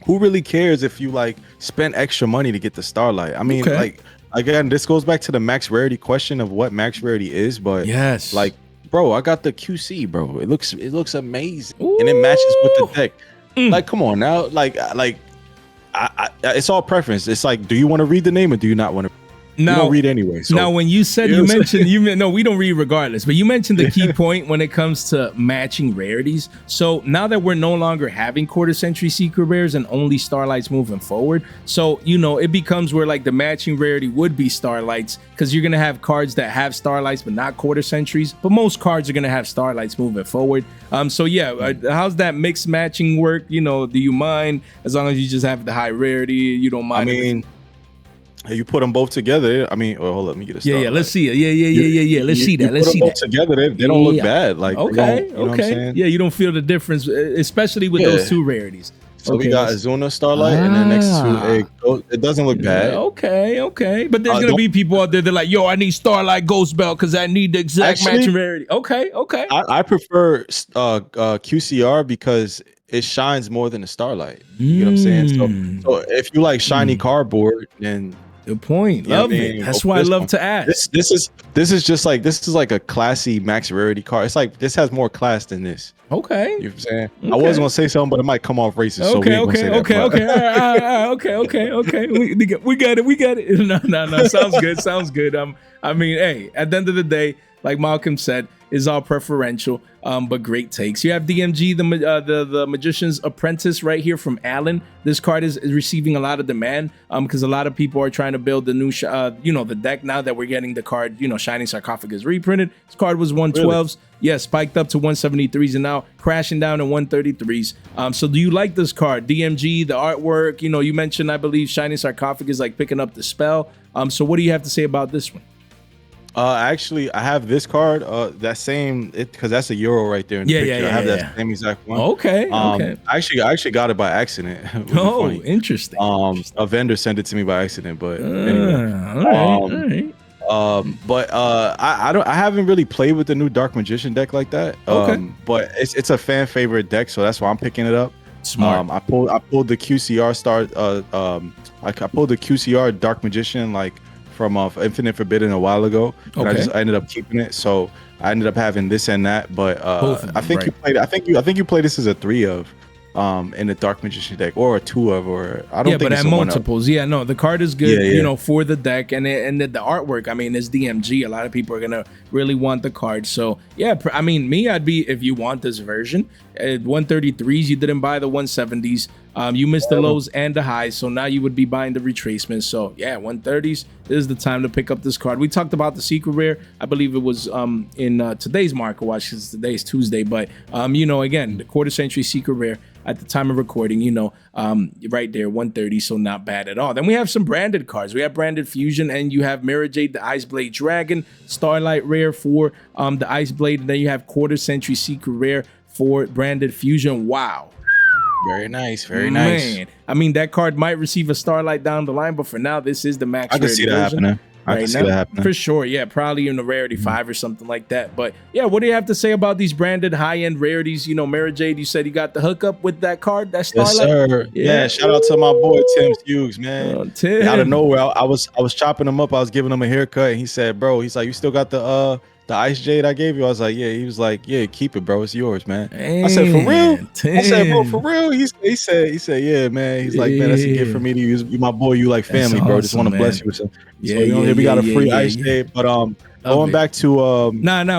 Who really cares if you like spend extra money to get the Starlight? I mean, like, again, this goes back to the Max Rarity question of what Max Rarity is, but yes, like, bro, I got the QC, bro. It looks amazing, and it matches with the deck. Like, come on now, like I it's all preference. It's like, do you want to read the name or do you not want to? No, you don't read anyway. So. Now, when you said you mentioned no, we don't read regardless. But you mentioned the key point when it comes to matching rarities. So now that we're no longer having quarter century secret rares and only Starlights moving forward, so you know it becomes where like the matching rarity would be Starlights, because you're gonna have cards that have Starlights but not quarter centuries. But most cards are gonna have Starlights moving forward. So yeah, how's that mixed matching work? You know, do you mind as long as you just have the high rarity? You don't mind? I mean. You put them both together. I mean, hold up, let me get a start. Yeah, let's see it. Yeah. Let's see that. Let's see that together. They don't look bad. Like, okay. Yeah, you don't feel the difference, especially with those two rarities. So we got Azuna Starlight, and then next to it doesn't look bad. Okay. But there's gonna be people out there that like, yo, I need Starlight Ghost Bell because I need the exact matching rarity. Okay. I prefer QCR because it shines more than the Starlight. You know what I'm saying? So if you like shiny cardboard, then good point. Love it. That's why I love to ask. This is like a classy Max Rarity card. It's like this has more class than this. Okay. You know what I'm saying? Okay. I was gonna say something, but it might come off racist. Okay. We got it. No. Sounds good. I mean, hey, at the end of the day, like Malcolm said, is all preferential, but great takes. You have DMG, the Magician's Apprentice right here from Alan. This card is receiving a lot of demand because a lot of people are trying to build the new, the deck now that we're getting the card, Shining Sarcophagus reprinted. This card was 112s. Really? Yeah, spiked up to 173s and now crashing down to 133s. So do you like this card? DMG, the artwork, you mentioned, I believe, Shining Sarcophagus, like picking up the spell. So what do you have to say about this one? Actually, I have this card, that same, because that's a Euro right there in the picture. I have that same exact one. Okay. I actually got it by accident. Oh, interesting. A vendor sent it to me by accident, but anyway. All right. I haven't really played with the new Dark Magician deck like that. But it's a fan favorite deck, so that's why I'm picking it up. Smart. I pulled the QCR I pulled the QCR Dark Magician from Infinite Forbidden a while ago, and I ended up keeping it. So I ended up having this and that. But I think you played. I think you played this as a 3 of, in the Dark Magician deck, or a 2 of, or I don't think. Yeah, but at multiples. Yeah, no, the card is good. For the deck and the artwork. I mean, it's DMG. A lot of people are gonna really want the card. So yeah, I mean, I'd be, if you want this version at 133s. You didn't buy the 170s. You missed the lows and the highs, so now you would be buying the retracements. So yeah, 130s, this is the time to pick up this card. We talked about the secret rare. I believe it was in today's market watch, because today's Tuesday. But again, the quarter century secret rare at the time of recording, right there, 130, so not bad at all. Then we have some branded cards. We have Branded Fusion, and you have Mirror Jade, the Ice Blade Dragon, Starlight Rare for the Ice Blade, and then you have quarter century secret rare for Branded Fusion. Wow. Very nice, very nice. Man, I mean, that card might receive a Starlight down the line, but for now, this is the Max Rarity version. I can see that happening. I can see that happening. For sure. Yeah, probably in the Rarity 5 or something like that. But yeah, what do you have to say about these branded high-end rarities? You know, Mara Jade, you said you got the hookup with that card, that Starlight? Yes, sir. Yeah, shout out to my boy Tim Hughes, man. Tim. Out of nowhere, I was chopping him up. I was giving him a haircut, and he said, "Bro, he's like, you still got the Ice Jade I gave you?" I was like, "Yeah." He was like, "Yeah, keep it, bro. It's yours, man." I said, "For real?" Tim. I said, "Bro, for real?" He said, "Yeah, man." He's like, "Man, that's a gift for me to use. You my boy. You like family, bro. Just want to bless you with some." Yeah, so we got a free Ice Jade, but going back to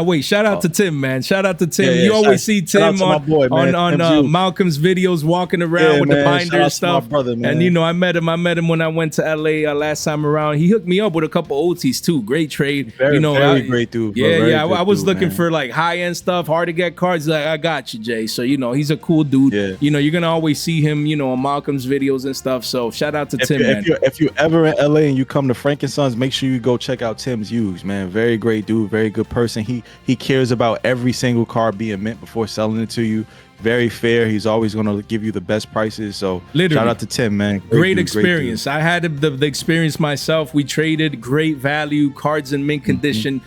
wait, shout out to Tim, man. Shout out to Tim. You always see Tim on Malcolm's videos walking around with the binder and stuff. Brother, man. And you know, I met him when I went to LA last time around. He hooked me up with a couple OTs too. Great trade. Very great dude. Bro. I was looking for like high-end stuff, hard to get cards. Like, I got you, Jay. So you know, he's a cool dude. Yeah. You know, you're gonna always see him, you know, on Malcolm's videos and stuff. So shout out to Tim, man. If you're ever in LA and you come to Frank & Sons, make sure you go check out Tim Hughes, man. Very great dude, very good person. He cares about every single card being mint before selling it to you. Very fair. He's always going to give you the best prices. So literally, shout out to Tim, man. Great experience. I had the experience myself. We traded, great value, cards in mint condition.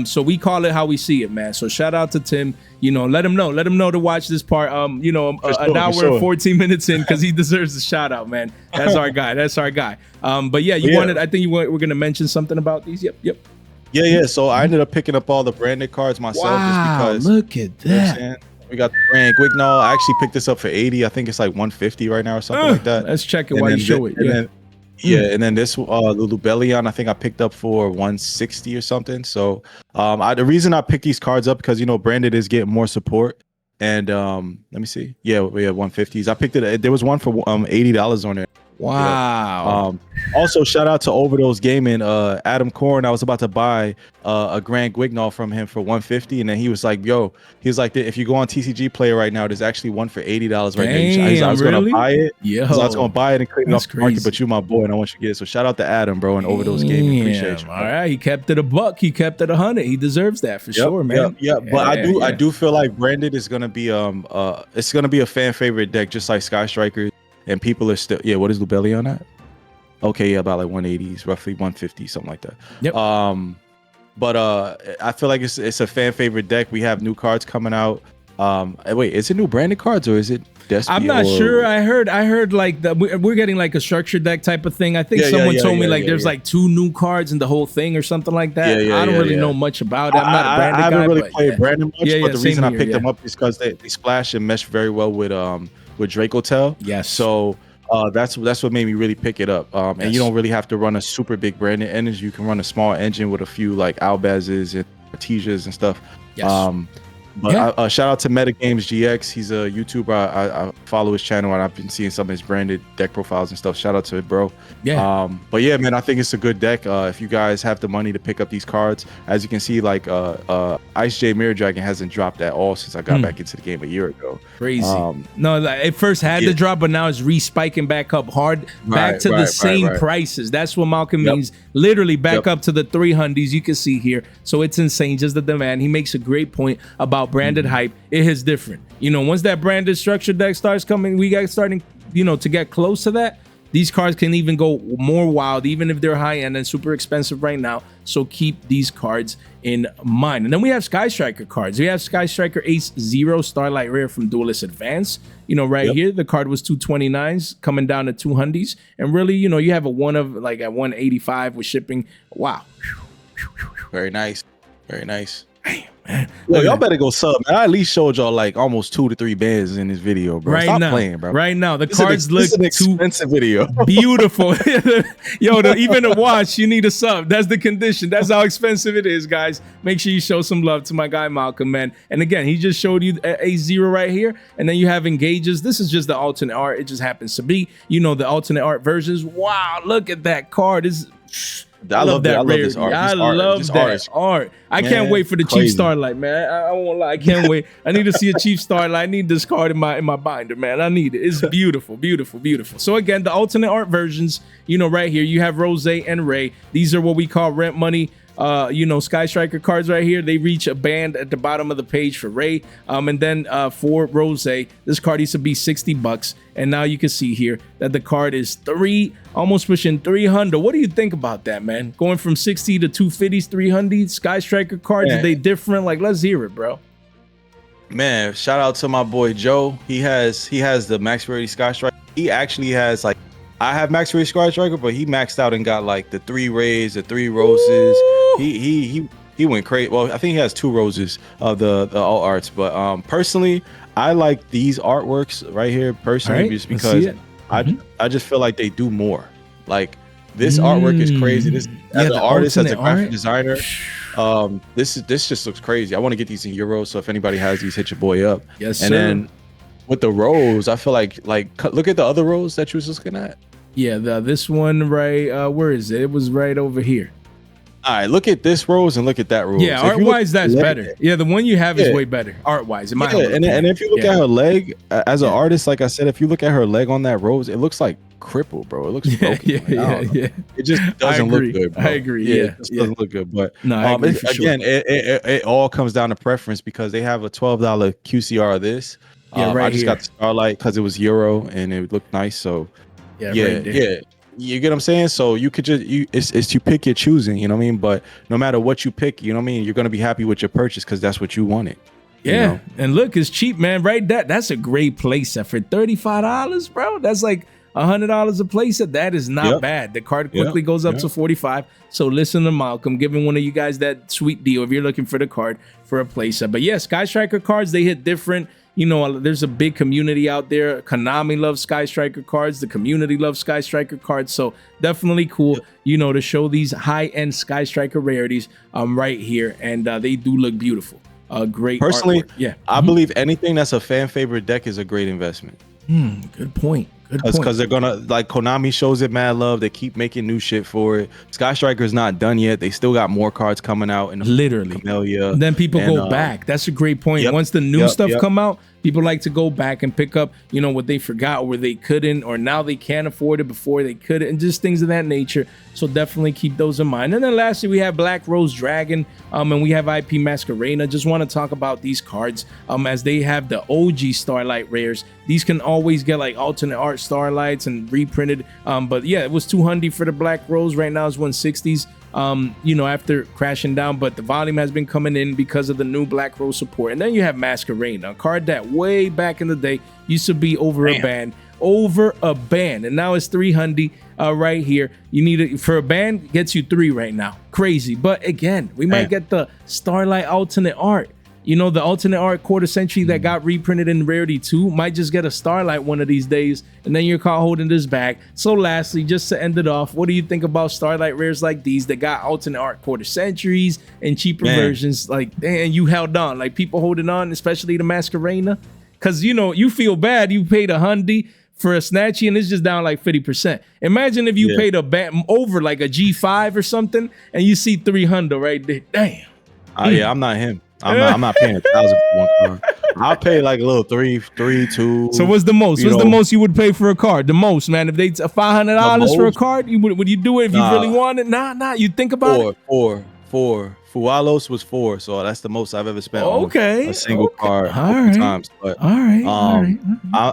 So we call it how we see it, man. So shout out to Tim. You know, let him know to watch this part. You know, an hour and 14 minutes in, because he deserves a shout out, man. That's our guy. That's our guy. But yeah, I think we're going to mention something about these. Yep. Yeah. So I ended up picking up all the branded cards myself, just because. Look at that. You know, we got the brand Guignol. I actually picked this up for 80. I think it's like 150 right now or something like that. Let's check it while you show it. And then this Lulubellion, I think I picked up for 160 or something. So the reason I picked these cards up, because, you know, branded is getting more support. And let me see. Yeah, we have 150s. I picked it. There was one for $80 on there. Wow. Also, shout out to Overdose Gaming. Adam Korn, I was about to buy a Grand Guignol from him for 150, and then he was like, "Yo," he's like, "If you go on TCG Player right now, there's actually one for $80 right now." I was gonna buy it. Yeah, I was gonna buy it and clean it off the market, but you my boy, and I want you to get it. So shout out to Adam, bro, and Overdose Gaming. Appreciate you. All right, he kept it a buck. He kept it 100. He deserves that for sure, man. But I do feel like branded is gonna be it's gonna be a fan favorite deck, just like Sky Strikers. And people are still, what is Lubellion at? Okay, about like 180s, roughly 150, something like that. Yep. But I feel like it's a fan favorite deck. We have new cards coming out. Wait, is it new branded cards or is it Despia? I'm not sure. I heard like we're getting like a structured deck type of thing. I think someone told me there's like 2 new cards in the whole thing or something like that. I don't really know much about it. I'm not a branded guy. I haven't really played branded much, but the reason I picked them up is because they splash and mesh very well with Dracotail. Yes. So that's what made me really pick it up. And you don't really have to run a super big branded engine. You can run a small engine with a few like Albazes and Artesias and stuff. Yes. But shout out to Metagames GX. He's a YouTuber. I follow his channel, and I've been seeing some of his branded deck profiles and stuff. Shout out to it, bro. Yeah. But yeah, man, I think it's a good deck. If you guys have the money to pick up these cards, as you can see, like Ice J Mirror Dragon hasn't dropped at all since I got back into the game a year ago. Crazy. No, like, it first had to drop, but now it's respiking back up hard, back to the same prices. That's what Malcolm means. Literally back up to the 300s. You can see here. So it's insane. Just the demand. He makes a great point about branded hype. It is different. You know, once that branded structured deck starts coming, we got starting, you know, to get close to that. These cards can even go more wild, even if they're high end and super expensive right now. So keep these cards in mind. And then we have Sky Striker cards. We have Sky Striker Ace Zero Starlight Rare from Duelist Advance. You know, here, the card was 229s, coming down to 200s. And really, you know, you have a one of like at 185 with shipping. Wow. Very nice. Very nice. Damn, man. Yo, y'all better go sub, man. I at least showed y'all like almost 2 to 3 bands in this video, bro. Stop playing, bro. Right now, the cards look an expensive video. Beautiful. Yo, even to watch, you need a sub. That's the condition. That's how expensive it is, guys. Make sure you show some love to my guy Malcolm, man. And again, he just showed you a 0 right here, and then you have engages. This is just the alternate art. It just happens to be, you know, the alternate art versions. Wow, look at that card. I love that. I love this art. I love that art. I can't wait for the Chief Starlight, man. I won't lie. I can't wait. I need to see a Chief Starlight. I need this card in my binder, man. I need it. It's beautiful, beautiful, beautiful. So again, the alternate art versions, you know, right here, you have Rose and Ray. These are what we call rent money you know, Sky Striker cards right here. They reach a band at the bottom of the page for Ray. And then for Rose, this card used to be $60. And now you can see here that the card is almost pushing 300. What do you think about that, man? Going from 60 to 250s, 300 Sky Striker cards, are they different? Like, let's hear it, bro. Man, shout out to my boy Joe. He has the Max Rarity Sky Striker. He actually has, like, I have Max Rarity Sky Striker, but he maxed out and got like the 3 Rays, the 3 Roses. He went crazy. Well, I think he has 2 Roses of the alt arts, but personally, I like these artworks right here personally, just because I just feel like they do more. Like, this artwork is crazy. This, as an artist, as a graphic designer, this just looks crazy. I want to get these in euros, so if anybody has these, hit your boy up. Yes, sir. And then with the rows, I feel like look at the other rows that you was looking at. Yeah, this one right, where is it? It was right over here. All right, look at this rose and look at that rose. Yeah, so art-wise, that's better. Yeah, the one you have is way better, art-wise. And if you look at her leg, as an artist, like I said, if you look at her leg on that rose, it looks like crippled, bro. It looks broken. Yeah. It just doesn't look good, bro. I agree. It just doesn't look good. But it all comes down to preference, because they have a $12 QCR of this. I just got the Starlight because it was Euro and it looked nice. So you get what I'm saying? So you could just it's you pick your choosing, you know what I mean? But no matter what you pick, you know what I mean, you're gonna be happy with your purchase because that's what you wanted. Yeah, you know? And look, it's cheap, man. Right? That's a great playset for $35, bro. That's like $100 a playset. That is not bad. The card quickly goes up to 45. So listen to Malcolm giving one of you guys that sweet deal if you're looking for the card for a playset. But yeah, Sky Striker cards, they hit different. You know, there's a big community out there. Konami loves Sky Striker cards. The community loves Sky Striker cards. So definitely cool, you know, to show these high-end Sky Striker rarities right here. And they do look beautiful. Great personally, artwork. I believe anything that's a fan favorite deck is a great investment. Good point. Because they're gonna, like, Konami shows it mad love. They keep making new shit for it. Sky Striker's not done yet. They still got more cards coming out. In Literally. Camellia. And then people go back. That's a great point. Once the new stuff come out, people like to go back and pick up, you know, what they forgot, or where they couldn't, or now they can't afford it before they couldn't, and just things of that nature. So definitely keep those in mind. And then lastly, we have Black Rose Dragon, and we have IP Mascarena. Just want to talk about these cards, as they have the OG Starlight rares. These can always get like alternate art Starlights and reprinted. But yeah, it was 200 for the Black Rose. Right now it's 160s. You know, after crashing down, but the volume has been coming in because of the new Black Rose support. And then you have Mascarena, a card that way back in the day used to be over a band, and now it's 300 right here. You need it for a band, gets you 3 right now. Crazy. But again, we might get the Starlight alternate art. You know, the alternate art quarter century that got reprinted in Rarity 2 might just get a Starlight one of these days, and then you're caught holding this back. So lastly, just to end it off, what do you think about Starlight rares like these that got alternate art quarter centuries and cheaper versions? Like, and you held on, like people holding on, especially the Mascarena, because, you know, you feel bad. You paid $100 for a Snatchy and it's just down like 50%. Imagine if you paid a over like a G5 or something and you see 300 right there. Damn. I'm not him. I'm not paying $1,000 for one card. I'll pay like a little 3, 2. So what's the most? What's the most you would pay for a card? The most, man. If they $500 for a card, would you do it if you really want it? Nah. You think about it. 4. Fualos was 4, so that's the most I've ever spent on a single card times. But all right.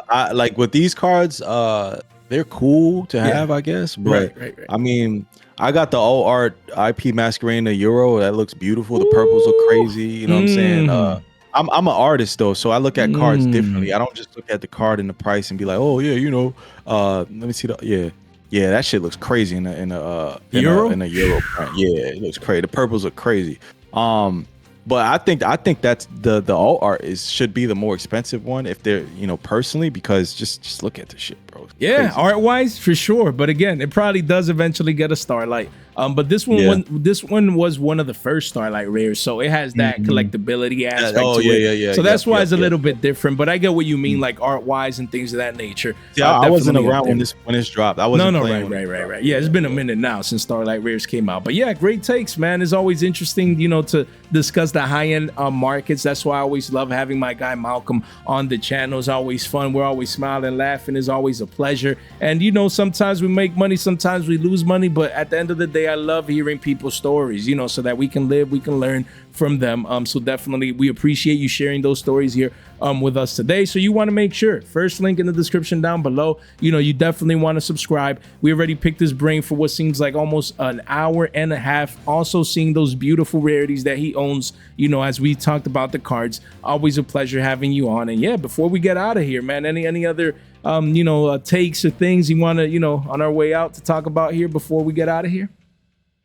I like with these cards, they're cool to have, I guess. But right. I mean, I got the old art IP Mascarena Euro. That looks beautiful. The purples look crazy. You know what I'm saying? I'm an artist though, so I look at cards differently. I don't just look at the card and the price and be like, oh yeah, you know, let me see the yeah, that shit looks crazy in a Euro print. Yeah, it looks crazy. The purples look crazy. But I think that's the alt art should be the more expensive one if they're, you know, personally, because just look at the shit, bro. Yeah, art wise for sure. But again, it probably does eventually get a Starlight. But this one was one of the first Starlight rares, so it has that collectability aspect to it. So that's why it's a little bit different. But I get what you mean, like art wise and things of that nature. Yeah, I wasn't around when this dropped. I wasn't. Right. Yeah, it's been a minute now since Starlight rares came out. But yeah, great takes, man. It's always interesting, you know, to discuss the high-end markets. That's why I always love having my guy Malcolm on the channel. It's always fun. We're always smiling, laughing. It's always a pleasure. And you know, sometimes we make money, sometimes we lose money, but at the end of the day, I love hearing people's stories, you know, so that we can live, we can learn from them. So definitely we appreciate you sharing those stories here with us today. So you want to make sure, first link in the description down below, you know, you definitely want to subscribe. We already picked his brain for what seems like almost an hour and a half, also seeing those beautiful rarities that he owns, you know, as we talked about the cards. Always a pleasure having you on. And yeah, before we get out of here, man, any other you know, takes or things you want to, you know, on our way out to talk about here before we get out of here?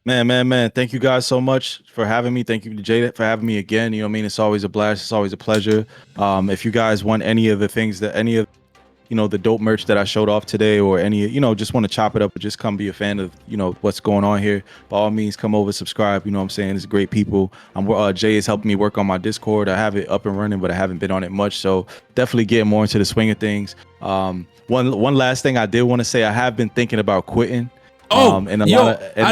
Man. Thank you guys so much for having me. Thank you to Jay for having me again. You know what I mean? It's always a blast. It's always a pleasure. If you guys want any of the things that any of, you know, the dope merch that I showed off today, or any, you know, just want to chop it up or just come be a fan of, you know, what's going on here, by all means, come over, subscribe. You know what I'm saying? It's great people. Jay is helping me work on my Discord. I have it up and running, but I haven't been on it much. So definitely get more into the swing of things. One last thing I did want to say, I have been thinking about quitting. I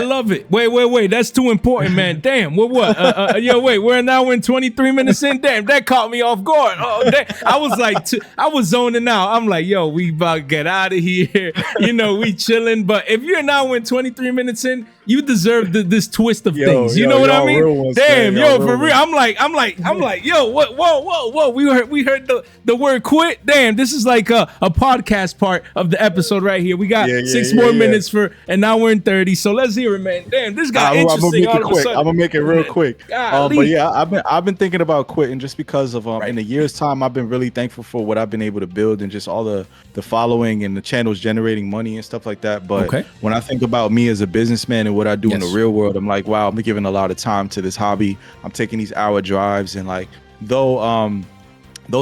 love it. Wait. That's too important, man. Damn. What? Wait. We're now in 23 minutes in. Damn, that caught me off guard. Oh, damn. I was like, I was zoning out. I'm like, yo, we about to get out of here. You know, we chilling. But if you're now in 23 minutes in, you deserve this twist of things. You know what I mean? Damn, for real. I'm like, yo, what? Whoa. We heard the word quit. Damn, this is like a podcast part of the episode right here. We got 6 more minutes for, and now we're in 30. So let's hear it, man. Damn, this got interesting. I'm gonna make it real quick. But yeah, I've been thinking about quitting just because of in a year's time, I've been really thankful for what I've been able to build and just all the following and the channels generating money and stuff like that. But when I think about me as a businessman and what I do in the real world, I'm like, wow, I'm giving a lot of time to this hobby. I'm taking these hour drives, and like, though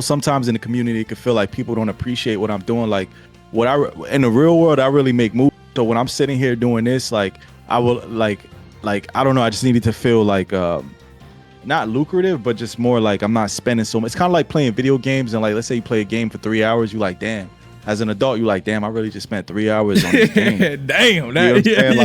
sometimes in the community it could feel like people don't appreciate what I'm doing, like in the real world I really make moves. So when I'm sitting here doing this, like I will like I don't know, I just needed to feel like not lucrative, but just more like I'm not spending so much. It's kind of like playing video games, and like, let's say you play a game for 3 hours, you like, damn. As an adult, you're like, damn, I really just spent 3 hours on this game. Damn, you know what I'm saying?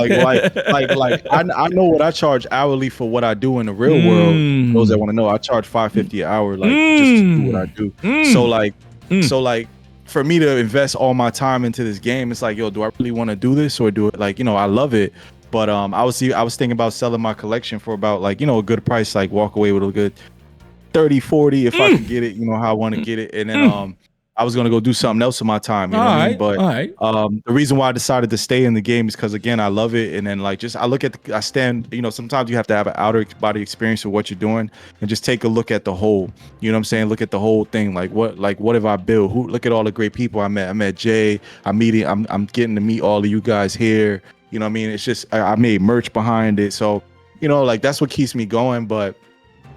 I know what I charge hourly for what I do in the real world. Those that want to know, I charge $5.50 an hour, like just to do what I do. So like for me to invest all my time into this game, it's like, yo, do I really want to do this, or do it? Like, you know, I love it, but I was thinking about selling my collection for about, like, you know, a good price, like walk away with a good 30, 40 if I can get it, you know, how I want to get it, and then I was gonna go do something else with my time, you know what I mean? But the reason why I decided to stay in the game is because, again, I love it, and then like I stand, you know, sometimes you have to have an outer body experience of what you're doing and just take a look at the whole, you know what I'm saying? Look at the whole thing, like what have I built? Look at all the great people I met. I met Jay. I'm getting to meet all of you guys here. You know what I mean? It's just I made merch behind it, so you know, like that's what keeps me going. But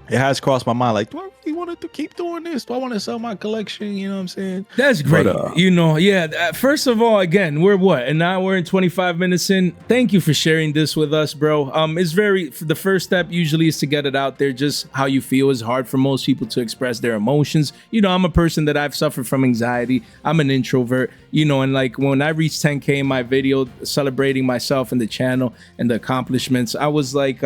it has crossed my mind, like, do I really want to keep doing this? Do I want to sell my collection? You know what I'm saying? That's great. But, you know, yeah. First of all, again, we're and now we're in 25 minutes in. Thank you for sharing this with us, bro. It's the first step usually is to get it out there. Just how you feel is hard for most people to express their emotions. You know, I'm a person that I've suffered from anxiety. I'm an introvert, you know, and like when I reached 10K in my video celebrating myself and the channel and the accomplishments, I was like,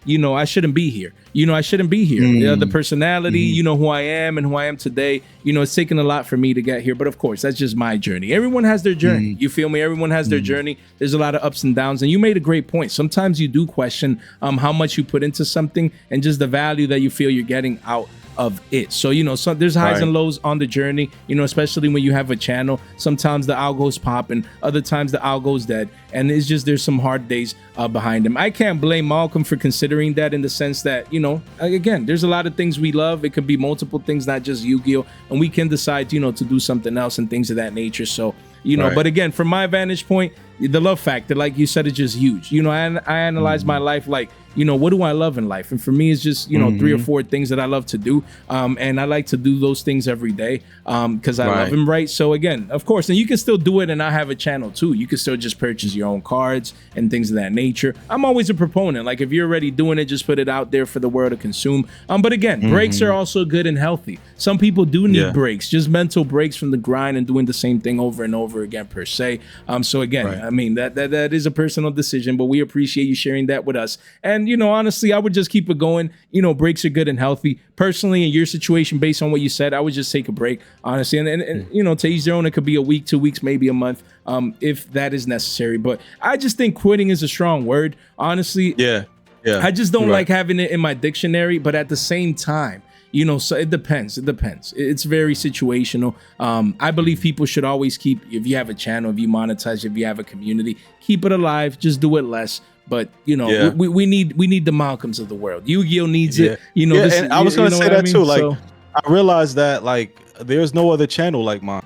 you know, I shouldn't be here. You know, I shouldn't be here. You know, the personality, you know, who I am and who I am today, you know, it's taken a lot for me to get here. But of course, that's just my journey. Everyone has their journey. You feel me? Everyone has their journey. There's a lot of ups and downs. And you made a great point. Sometimes you do question how much you put into something and just the value that you feel you're getting out of it. So, you know, so there's highs and lows on the journey, you know, especially when you have a channel. Sometimes the algo's popping, other times the algo's dead, and it's just there's some hard days behind him. I can't blame Malcolm for considering that, in the sense that, you know, again, there's a lot of things we love. It could be multiple things, not just Yu-Gi-Oh, and we can decide, you know, to do something else and things of that nature. So, you know, but again, from my vantage point, the love factor, like you said, is just huge. You know, I analyze my life like, you know, what do I love in life? And for me, it's just, you know, 3 or 4 things that I love to do. And I like to do those things every day because I love them, right? So again, of course, and you can still do it, and I have a channel too. You can still just purchase your own cards and things of that nature. I'm always a proponent. Like, if you're already doing it, just put it out there for the world to consume. But again, breaks are also good and healthy. Some people do need breaks, just mental breaks from the grind and doing the same thing over and over again per se. So again, I mean, that is a personal decision, but we appreciate you sharing that with us. And, honestly, I would just keep it going. Breaks are good and healthy. Personally, in your situation, based on what you said, I would just take a break, honestly. And to each their own, it could be a week, 2 weeks, maybe a month, if that is necessary. But I just think quitting is a strong word, honestly. Yeah. I just don't like having it in my dictionary, but at the same time, so it depends. It's very situational. I believe people should always keep, if you have a channel, if you monetize, if you have a community, keep it alive, just do it less. But we need the Malcolms of the world. Yu-Gi-Oh needs it. And I was gonna say that too. Like, I realized that like there's no other channel like mine.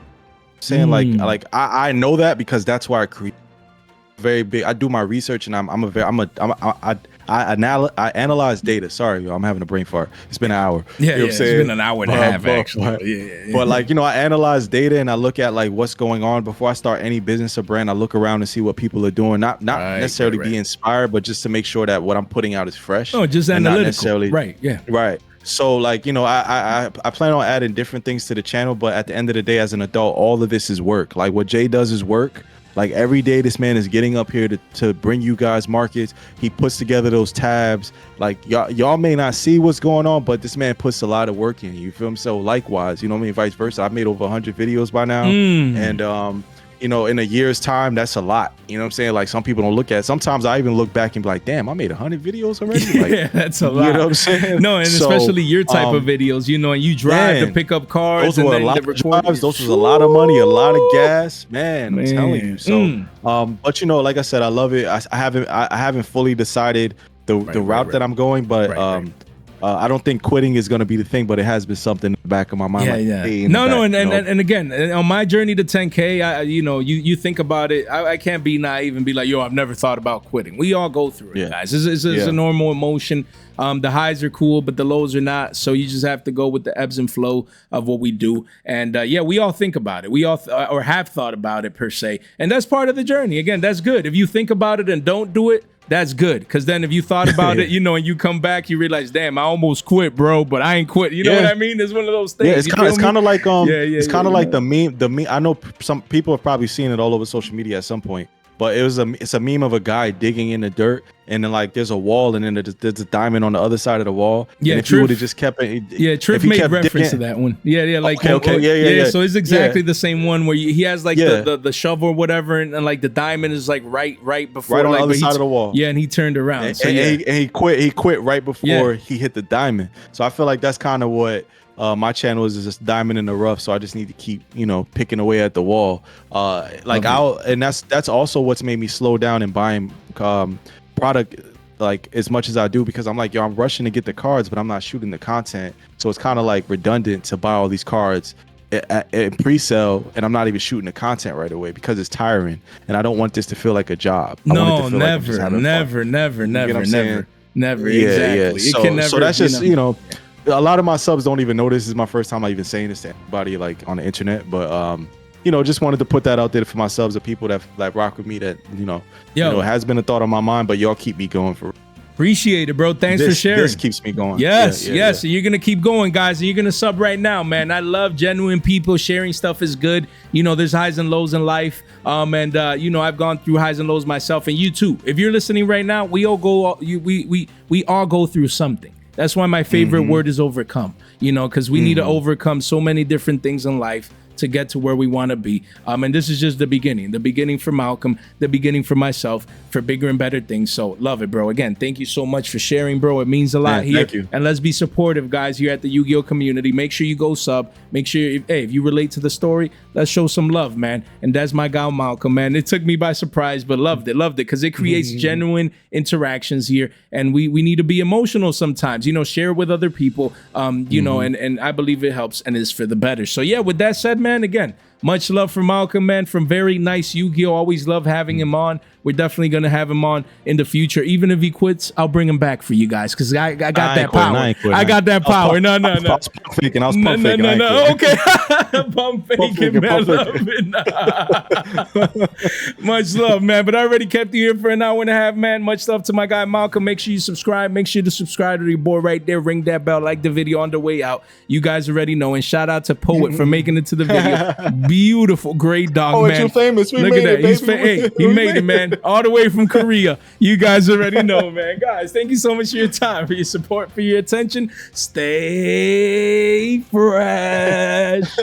Saying like I know that because that's why I create very big. I do my research and I analyze data. Sorry, yo, I'm having a brain fart. It's been an hour. Yeah, it's been an hour and a half actually. But like, I analyze data and I look at like what's going on before I start any business or brand. I look around and see what people are doing. Not necessarily be inspired, but just to make sure that what I'm putting out is fresh. Oh, just analytical. Right. Yeah. Right. So like, I plan on adding different things to the channel, but at the end of the day, as an adult, all of this is work. Like what Jay does is work. Like every day this man is getting up here to bring you guys markets. He puts together those tabs. Like y'all may not see what's going on, but this man puts a lot of work in. You feel me? So likewise, vice versa. I've made over 100 videos by now. And in a year's time, that's a lot. You know what I'm saying? Like some people don't look at it. Sometimes I even look back and be like, damn, I made 100 videos already. Like, yeah, that's a lot. You know what I'm saying? No, and especially your type of videos, and you drive to pick up cars. Those were a lot of drives. Those was a lot of money, a lot of gas. Man, I'm telling you. So, but like I said, I love it. I haven't fully decided the route that I'm going, but I don't think quitting is going to be the thing, but it has been something in the back of my mind. And again, on my journey to 10K, you think about it. I can't be naive and be like, yo, I've never thought about quitting. We all go through it, guys. It's a normal emotion. The highs are cool, but the lows are not. So you just have to go with the ebbs and flow of what we do. And we all think about it. We all or have thought about it per se. And that's part of the journey. Again, that's good. If you think about it and don't do it, that's good, because then if you thought about it, and you come back, you realize, damn, I almost quit, bro, but I ain't quit. You know what I mean? It's one of those things. Yeah, it's kind of like it's kind of like the meme. The meme. I know some people have probably seen it all over social media at some point, but it's a meme of a guy digging in the dirt, and then like there's a wall, and then there's a diamond on the other side of the wall. Yeah, and if you would have just kept it. Yeah, Triff made reference to that one. Yeah, like yeah. So it's exactly the same one where he has like the shovel or whatever, and like the diamond is like right before, right on like, the other side of the wall. Yeah, and he turned around. And he quit. He quit right before he hit the diamond. So I feel like that's kind of what. My channel is just diamond in the rough, so I just need to keep picking away at the wall. And that's also what's made me slow down in buying product like as much as I do, because I'm like, I'm rushing to get the cards, but I'm not shooting the content, so it's kind of like redundant to buy all these cards in pre-sale, and I'm not even shooting the content right away because it's tiring, and I don't want this to feel like a job. No, never. Exactly. So that's just a lot of my subs don't even know this is my first time even saying this to anybody like on the internet, but just wanted to put that out there for my subs, the people that like rock with me, that it has been a thought on my mind, but y'all keep me going for. Appreciate it, bro. Thanks for sharing. This keeps me going. Yes. So you're gonna keep going, guys, and you're gonna sub right now, man. I love genuine people. Sharing stuff is good. There's highs and lows in life. I've gone through highs and lows myself, and you too. If you're listening right now, we all go through something. That's why my favorite word is overcome, because we need to overcome so many different things in life to get to where we want to be. And this is just the beginning for Malcolm, the beginning for myself, for bigger and better things. So love it, bro. Again, thank you so much for sharing, bro. It means a lot here. Thank you. And let's be supportive, guys, here at the Yu-Gi-Oh community. Make sure you go sub. Make sure, if you relate to the story, let's show some love, man. And that's my guy, Malcolm, man. It took me by surprise, but loved it, because it creates genuine interactions here. And we need to be emotional sometimes, share with other people, and I believe it helps and is for the better. So yeah, with that said, man, again, much love for Malcolm, man, from Very Nice Yu-Gi-Oh. Always love having him on. We're definitely going to have him on in the future. Even if he quits, I'll bring him back for you guys, because I got that power. I got that power. No. I was pump faking. No. Okay. Pump faking, man. Love it. Much love, man. But I already kept you here for an hour and a half, man. Much love to my guy, Malcolm. Make sure you subscribe. Make sure to subscribe to the boy right there. Ring that bell. Like the video on the way out. You guys already know. And shout out to Poet for making it to the video. beautiful, great dog, Oh, man. you're famous. We Look made at it, that. He's baby. hey, he made it, man. All the way from Korea. You guys already know, man. Guys, thank you so much for your time, for your support, for your attention. Stay fresh.